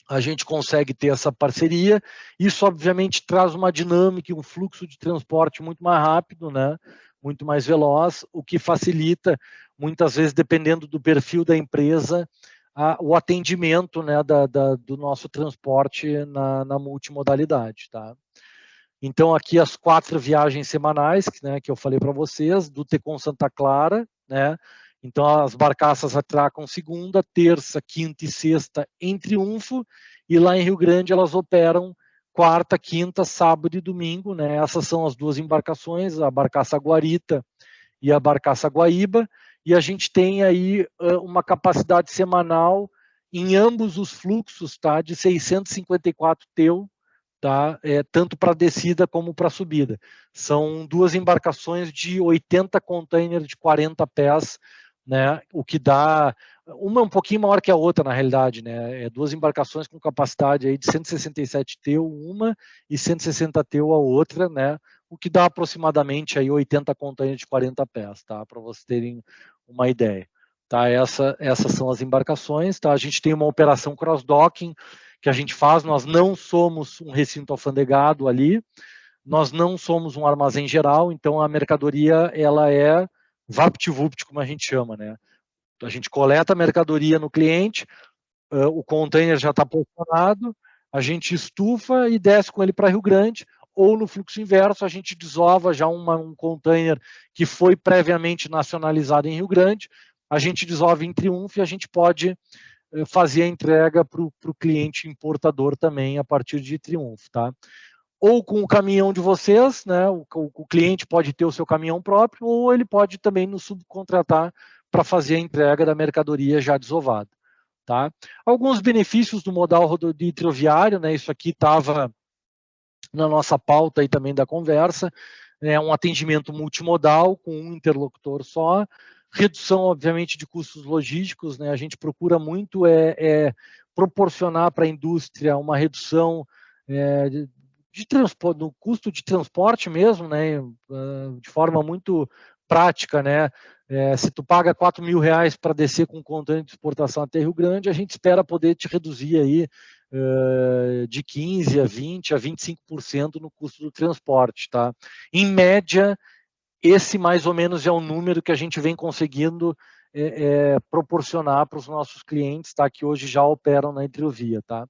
a gente consegue ter essa parceria. Isso obviamente traz uma dinâmica e um fluxo de transporte muito mais rápido, né? Muito mais veloz, o que facilita muitas vezes, dependendo do perfil da empresa, o atendimento, né, do nosso transporte na multimodalidade, tá? Então aqui as 4 viagens semanais, né, que eu falei para vocês, do Tecon Santa Clara, né? Então as barcaças atracam segunda, terça, quinta e sexta em Triunfo, e lá em Rio Grande elas operam quarta, quinta, sábado e domingo, né? Essas são as 2 embarcações, a barcaça Guarita e a barcaça Guaíba, e a gente tem aí uma capacidade semanal em ambos os fluxos, tá, de 654 TEU, tá, tanto para descida como para subida. São 2 embarcações de 80 containers de 40 pés, né, o que dá uma um pouquinho maior que a outra na realidade, né? 2 embarcações com capacidade aí de 167 TEU uma e 160 TEU a outra, né? o que dá aproximadamente aí 80 containers de 40 pés, tá? Para vocês terem uma ideia. Tá? Essas são as embarcações. Tá? A gente tem uma operação cross-docking que a gente faz, nós não somos um recinto alfandegado ali, nós não somos um armazém geral, então a mercadoria ela é vapt-vupt, como a gente chama, né? A gente coleta a mercadoria no cliente, o container já está posicionado, a gente estufa e desce com ele para Rio Grande, ou no fluxo inverso, a gente desova já um container que foi previamente nacionalizado em Rio Grande, a gente desova em Triunfo e a gente pode fazer a entrega para o cliente importador também a partir de Triunfo, tá? Ou com o caminhão de vocês, né? O cliente pode ter o seu caminhão próprio, ou ele pode também nos subcontratar para fazer a entrega da mercadoria já desovada. Tá? Alguns benefícios do modal hidroviário, né? Isso aqui estava na nossa pauta aí também da conversa, é um atendimento multimodal com um interlocutor só, redução, obviamente, de custos logísticos, né? A gente procura muito proporcionar para a indústria uma redução de transporte, no custo de transporte mesmo, né? De forma muito prática, né? Se tu paga R$4.000 para descer com um container de exportação até Rio Grande, a gente espera poder te reduzir aí de 15% a 20% a 25% no custo do transporte, tá? Em média, esse mais ou menos é o número que a gente vem conseguindo proporcionar para os nossos clientes, tá? Que hoje já operam na hidrovia, tá?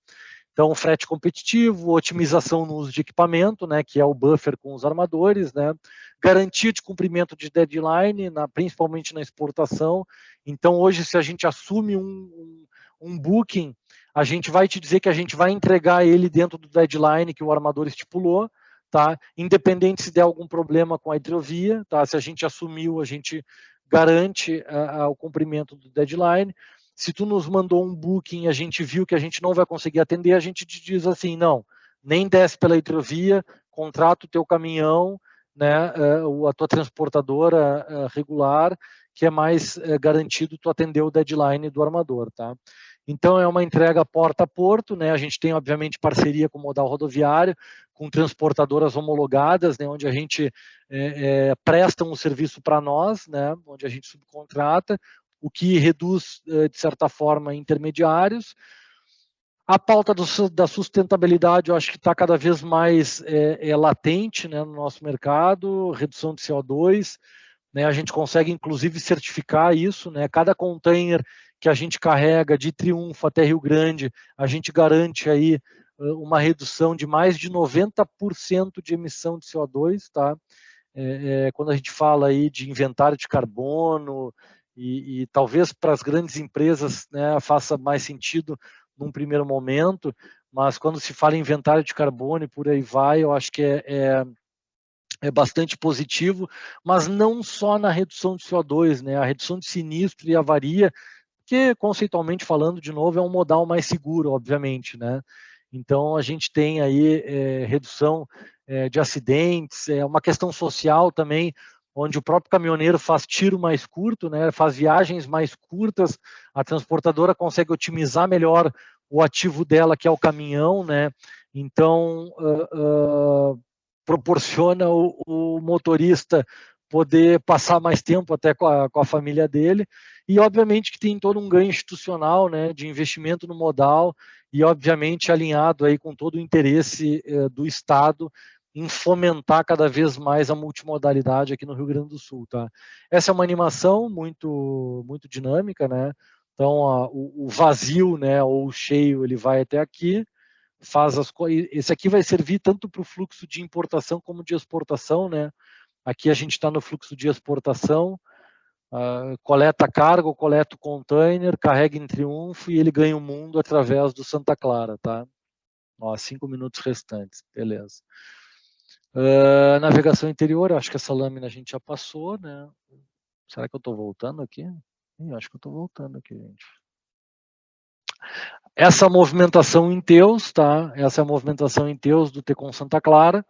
Então, frete competitivo, otimização no uso de equipamento, né, que é o buffer com os armadores, né, garantia de cumprimento de deadline, principalmente na exportação. Então, hoje, se a gente assume um booking, a gente vai te dizer que a gente vai entregar ele dentro do deadline que o armador estipulou, tá? Independente se der algum problema com a hidrovia, tá? Se a gente assumiu, a gente garante o cumprimento do deadline. Se tu nos mandou um booking e a gente viu que a gente não vai conseguir atender, a gente te diz assim, não, nem desce pela hidrovia, contrata o teu caminhão, né, a tua transportadora regular, que é mais garantido tu atender o deadline do armador, tá? Então é uma entrega porta a porto, né? A gente tem obviamente parceria com o modal rodoviário, com transportadoras homologadas, né? Onde a gente presta um serviço para nós, né? Onde a gente subcontrata, o que reduz, de certa forma, intermediários. A pauta da sustentabilidade, eu acho que está cada vez mais latente, né, no nosso mercado, redução de CO2, né, a gente consegue, inclusive, certificar isso, né, cada container que a gente carrega de Triunfo até Rio Grande, a gente garante aí uma redução de mais de 90% de emissão de CO2, tá? Quando a gente fala aí de inventário de carbono, e talvez para as grandes empresas, né, faça mais sentido num primeiro momento, mas quando se fala em inventário de carbono e por aí vai, eu acho que é bastante positivo, mas não só na redução de CO2, né, a redução de sinistro e avaria, que conceitualmente falando, de novo, é um modal mais seguro, obviamente, né? Então a gente tem aí redução de acidentes, uma questão social também, onde o próprio caminhoneiro faz tiro mais curto, né, faz viagens mais curtas, a transportadora consegue otimizar melhor o ativo dela, que é o caminhão, né, então proporciona o motorista poder passar mais tempo até com a família dele, e obviamente que tem todo um ganho institucional, né, de investimento no modal, e obviamente alinhado aí com todo o interesse do Estado em fomentar cada vez mais a multimodalidade aqui no Rio Grande do Sul, tá? Essa é uma animação muito dinâmica, né? Então, o vazio, né, ou o cheio, ele vai até aqui, faz as coisas. Esse aqui vai servir tanto para o fluxo de importação como de exportação, né? Aqui a gente está no fluxo de exportação, coleta cargo, coleta o container, carrega em Triunfo e ele ganha o mundo através do Santa Clara, tá? Ó, 5 minutos restantes, beleza. Navegação interior, acho que essa lâmina a gente já passou, né? Será que eu estou voltando aqui? Eu acho que eu estou voltando aqui, gente. Essa movimentação em Teus, tá? Essa é a movimentação em Teus do Tecon Santa Clara,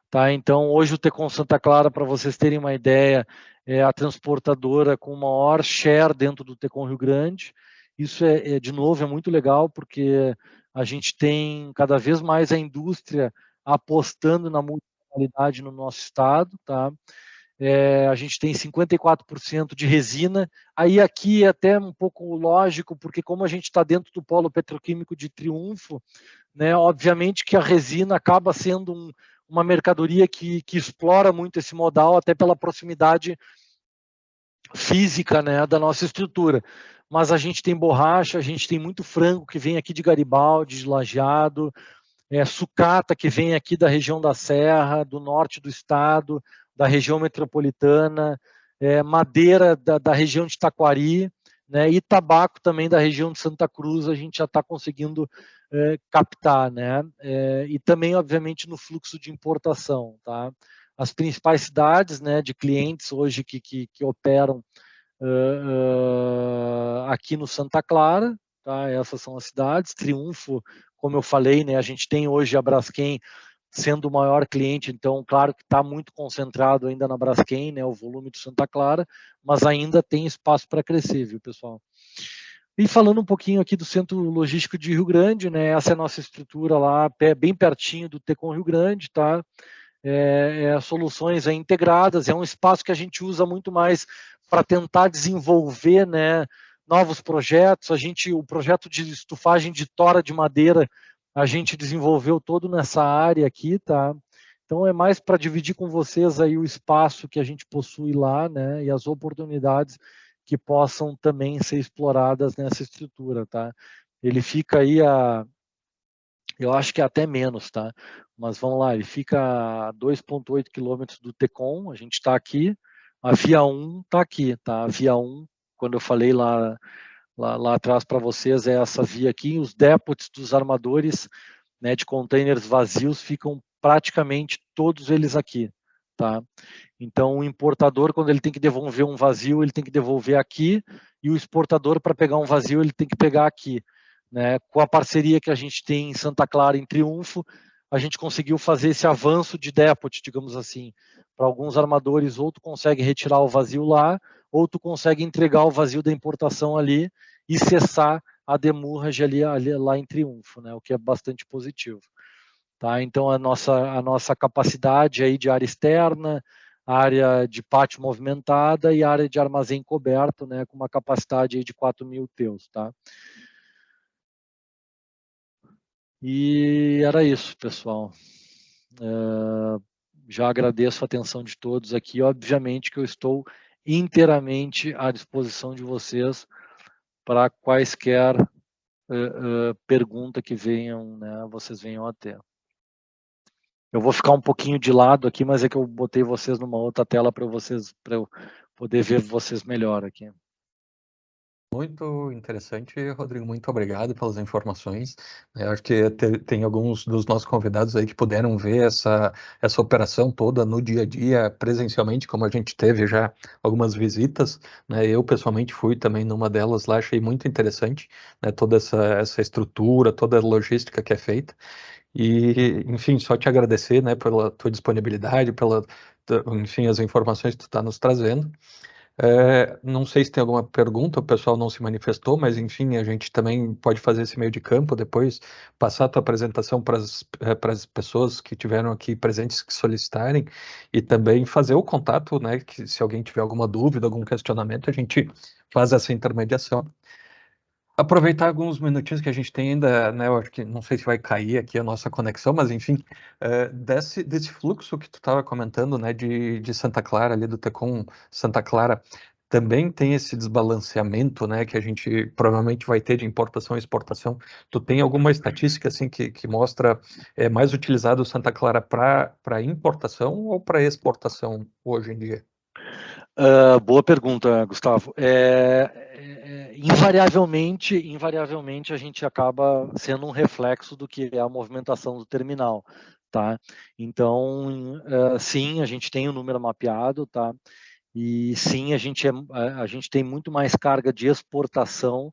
tá? Então, hoje o Tecon Santa Clara, para vocês terem uma ideia, é a transportadora com maior share dentro do Tecon Rio Grande. Isso de novo, é muito legal, porque a gente tem cada vez mais a indústria apostando na multimodalidade qualidade no nosso estado, tá? A gente tem 54% de resina. Aí aqui é até um pouco lógico, porque como a gente está dentro do polo petroquímico de Triunfo, né, obviamente que a resina acaba sendo uma mercadoria que explora muito esse modal, até pela proximidade física, né, da nossa estrutura. Mas a gente tem borracha, a gente tem muito frango que vem aqui de Garibaldi, de Lajeado, sucata que vem aqui da região da Serra, do norte do estado, da região metropolitana, madeira da região de Taquari, né, e tabaco também da região de Santa Cruz, a gente já está conseguindo captar, né, e também, obviamente, no fluxo de importação, tá? As principais cidades, né, de clientes hoje que operam aqui no Santa Clara, tá? Essas são as cidades. Triunfo, como eu falei, né, a gente tem hoje a Braskem sendo o maior cliente, então, claro que está muito concentrado ainda na Braskem, né, o volume do Santa Clara, mas ainda tem espaço para crescer, viu, pessoal? E falando um pouquinho aqui do Centro Logístico de Rio Grande, né, essa é a nossa estrutura lá, bem pertinho do Tecon Rio Grande, tá? Soluções integradas, é um espaço que a gente usa muito mais para tentar desenvolver, né, novos projetos. O projeto de estufagem de tora de madeira, a gente desenvolveu todo nessa área aqui, tá? Então é mais para dividir com vocês aí o espaço que a gente possui lá, né, e as oportunidades que possam também ser exploradas nessa estrutura, tá? Ele fica aí eu acho que é até menos, tá? Mas vamos lá, ele fica a 2,8 quilômetros do Tecon, a gente está aqui, a Via 1 está aqui, tá? A Via 1, quando eu falei lá atrás para vocês, é essa via aqui, os dépots dos armadores, né, de containers vazios ficam praticamente todos eles aqui, tá? Então, o importador, quando ele tem que devolver um vazio, ele tem que devolver aqui, e o exportador, para pegar um vazio, ele tem que pegar aqui. Né? Com a parceria que a gente tem em Santa Clara, em Triunfo, a gente conseguiu fazer esse avanço de depot, digamos assim. Para alguns armadores, ou tu consegue retirar o vazio lá, ou tu consegue entregar o vazio da importação ali e cessar a demurrage lá em Triunfo, né? O que é bastante positivo. Tá? Então, a nossa capacidade aí de área externa, área de pátio movimentada e área de armazém coberto, né, com uma capacidade aí de 4.000 teus. Tá? E era isso, pessoal. Já agradeço a atenção de todos aqui. Obviamente que eu estou inteiramente à disposição de vocês para quaisquer pergunta que venham, né, vocês venham a ter. Eu vou ficar um pouquinho de lado aqui, mas é que eu botei vocês numa outra tela para eu poder ver vocês melhor aqui. Muito interessante, Rodrigo. Muito obrigado pelas informações. Eu acho que tem alguns dos nossos convidados aí que puderam ver essa operação toda no dia a dia, presencialmente, como a gente teve já algumas visitas. Né? Eu, pessoalmente, fui também numa delas lá, achei muito interessante, né? Toda essa estrutura, toda a logística que é feita. E, enfim, só te agradecer, né, pela tua disponibilidade, enfim, as informações que tu está nos trazendo. Não sei se tem alguma pergunta, o pessoal não se manifestou, mas enfim, a gente também pode fazer esse meio de campo depois, passar a tua apresentação para as pessoas que tiveram aqui presentes que solicitarem e também fazer o contato, né, que se alguém tiver alguma dúvida, algum questionamento, a gente faz essa intermediação. Aproveitar alguns minutinhos que a gente tem ainda, né? Eu acho que não sei se vai cair aqui a nossa conexão, mas enfim, desse fluxo que tu estava comentando, né, de Santa Clara, ali do Tecon Santa Clara, também tem esse desbalanceamento, né, que a gente provavelmente vai ter de importação e exportação. Tu tem alguma estatística assim que mostra mais utilizado o Santa Clara para importação ou para exportação hoje em dia? Boa pergunta, Gustavo. Invariavelmente a gente acaba sendo um reflexo do que é a movimentação do terminal, tá? Então, sim, a gente tem o número mapeado, tá? E sim, a gente tem muito mais carga de exportação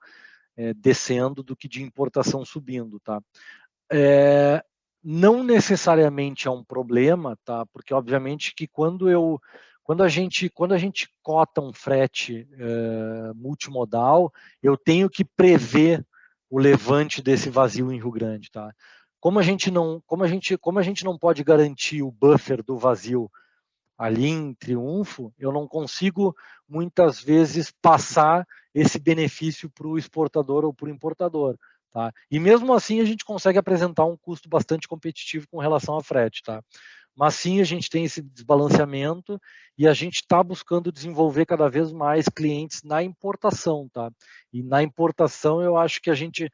descendo do que de importação subindo, tá? Não necessariamente é um problema, tá? Porque obviamente que quando a gente cota um frete multimodal, eu tenho que prever o levante desse vazio em Rio Grande, tá? como a gente não pode garantir o buffer do vazio ali em Triunfo, eu não consigo muitas vezes passar esse benefício para o exportador ou para o importador. Tá? E mesmo assim a gente consegue apresentar um custo bastante competitivo com relação a frete. Tá? Mas sim, a gente tem esse desbalanceamento e a gente está buscando desenvolver cada vez mais clientes na importação, tá? E na importação eu acho que a gente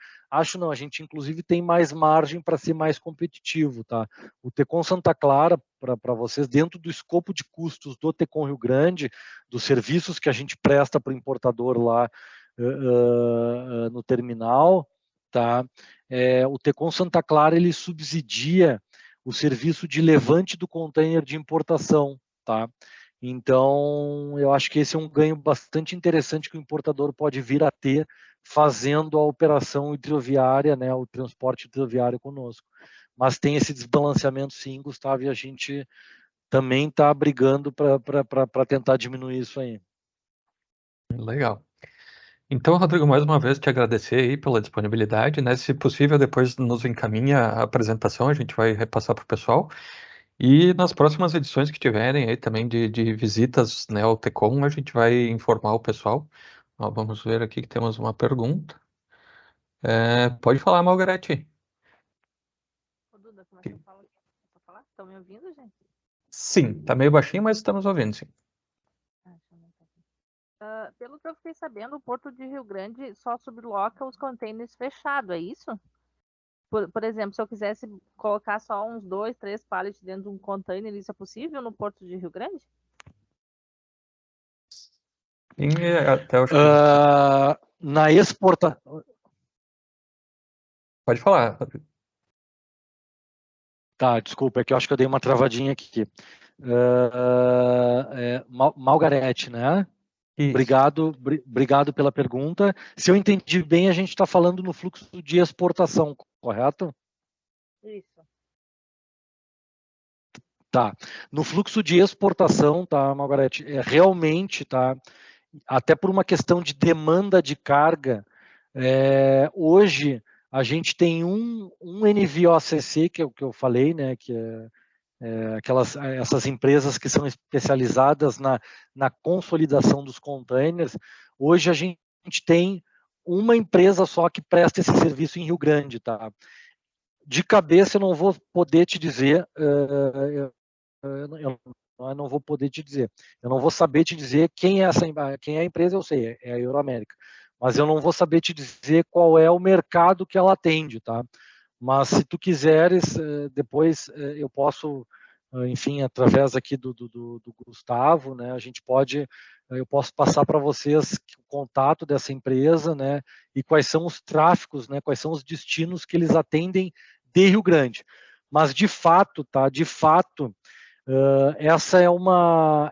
inclusive tem mais margem para ser mais competitivo, tá? O Tecon Santa Clara, para vocês, dentro do escopo de custos do Tecon Rio Grande, dos serviços que a gente presta para o importador lá no terminal, tá? O Tecon Santa Clara ele subsidia o serviço de levante do container de importação, tá? Então, eu acho que esse é um ganho bastante interessante que o importador pode vir a ter fazendo a operação hidroviária, né, o transporte hidroviário conosco. Mas tem esse desbalanceamento sim, Gustavo, e a gente também está brigando para tentar diminuir isso aí. Legal. Então, Rodrigo, mais uma vez te agradecer aí pela disponibilidade, né? Se possível, depois nos encaminha a apresentação, a gente vai repassar para o pessoal. E nas próximas edições que tiverem aí também de visitas, né, ao Tecom, a gente vai informar o pessoal. Ó, vamos ver aqui que temos uma pergunta. Pode falar, Margarete. Ô, Duda, como é que eu falo aqui? Posso falar? Estão me ouvindo, gente? Sim, tá meio baixinho, mas estamos ouvindo, sim. Deixa eu aumentar aqui. Pelo que eu fiquei sabendo, o Porto de Rio Grande só subloca os containers fechados, é isso? Por exemplo, se eu quisesse colocar só uns 2, 3 pallets dentro de um container, isso é possível no Porto de Rio Grande? Sim, até acho que... Na exportação... Pode falar, Rodrigo. Tá, desculpa, é que eu acho que eu dei uma travadinha aqui. Margarete, né? Isso. Obrigado pela pergunta. Se eu entendi bem, a gente está falando no fluxo de exportação, correto? Isso. Tá. No fluxo de exportação, tá, Margarete, realmente, tá, até por uma questão de demanda de carga, hoje a gente tem um NVOCC, que é o que eu falei, né, que essas empresas que são especializadas na consolidação dos containers. Hoje a gente tem uma empresa só que presta esse serviço em Rio Grande, tá? De cabeça eu não vou poder te dizer, eu não vou poder te dizer, eu não vou saber te dizer quem é a empresa, eu sei, é a Euroamérica, mas eu não vou saber te dizer qual é o mercado que ela atende, tá? Mas se tu quiseres, depois eu posso, enfim, através aqui do Gustavo, né, eu posso passar para vocês o contato dessa empresa, né, e quais são os tráficos, né, quais são os destinos que eles atendem de Rio Grande. Mas de fato, tá, de fato, essa é uma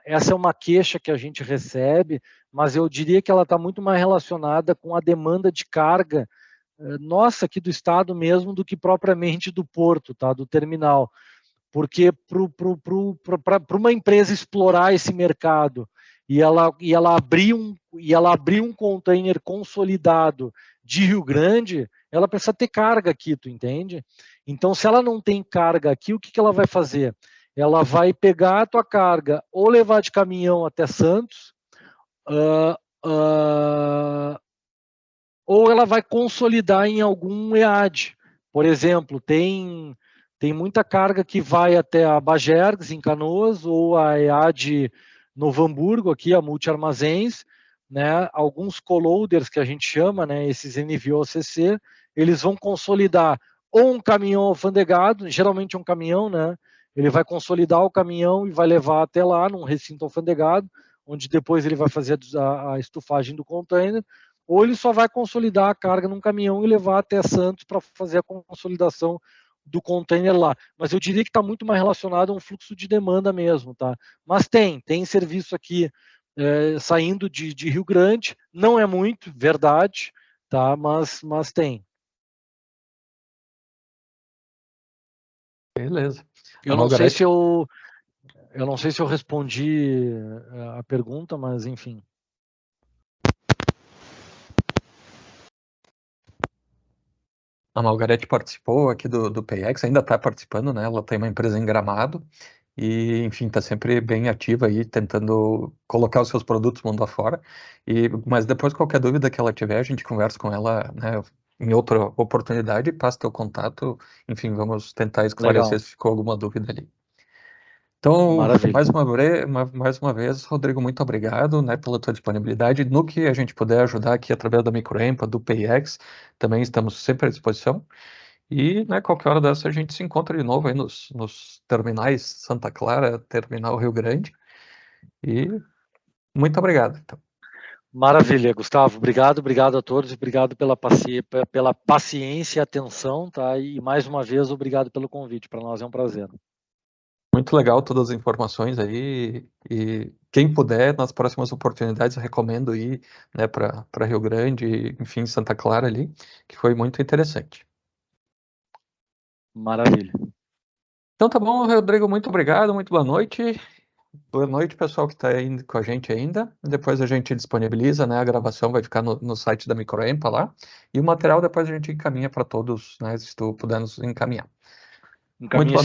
queixa que a gente recebe, mas eu diria que ela está muito mais relacionada com a demanda de carga nossa aqui do estado mesmo do que propriamente do porto, tá? Do terminal. Porque para uma empresa explorar esse mercado e ela abrir um container consolidado de Rio Grande, ela precisa ter carga aqui, tu entende? Então, se ela não tem carga aqui, o que ela vai fazer? Ela vai pegar a tua carga ou levar de caminhão até Santos, uh, uh, ou ela vai consolidar em algum EAD. Por exemplo, tem muita carga que vai até a Bagergs, em Canoas, ou a EAD Novo Hamburgo, aqui, a Multiarmazéns, né? Alguns co-loaders que a gente chama, né? Esses NVOCC, eles vão consolidar ou um caminhão alfandegado, geralmente um caminhão, né? Ele vai consolidar o caminhão e vai levar até lá, num recinto alfandegado, onde depois ele vai fazer a estufagem do container, ou ele só vai consolidar a carga num caminhão e levar até Santos para fazer a consolidação do container lá. Mas eu diria que está muito mais relacionado a um fluxo de demanda mesmo, tá? Mas tem serviço aqui saindo de Rio Grande, não é muito, verdade, tá? Mas tem. Beleza. Eu não sei se eu respondi a pergunta, mas enfim. A Margarete participou aqui do PX, ainda está participando, né? Ela tem uma empresa em Gramado e, enfim, está sempre bem ativa aí, tentando colocar os seus produtos mundo afora. Mas depois, qualquer dúvida que ela tiver, a gente conversa com ela, né, em outra oportunidade, passa teu contato. Enfim, vamos tentar esclarecer Legal. se ficou alguma dúvida ali. Então, Maravilha. mais uma vez, Rodrigo, muito obrigado, né, pela tua disponibilidade. No que a gente puder ajudar aqui através da Microempa, do PX, também estamos sempre à disposição. E, né, qualquer hora dessa a gente se encontra de novo aí nos terminais Santa Clara, Terminal Rio Grande. E muito obrigado. Então. Maravilha, Gustavo. Obrigado a todos, obrigado pela paciência e atenção, tá? E mais uma vez, obrigado pelo convite. Para nós é um prazer. Muito legal todas as informações aí. E quem puder, nas próximas oportunidades, recomendo ir, né, para Rio Grande, enfim, Santa Clara ali, que foi muito interessante. Maravilha. Então tá bom, Rodrigo, muito obrigado, muito boa noite. Boa noite, pessoal que está aí com a gente ainda. Depois a gente disponibiliza, né? A gravação vai ficar no site da Microempa lá. E o material depois a gente encaminha para todos, né? Se tu puder nos encaminhar. Muito boa noite.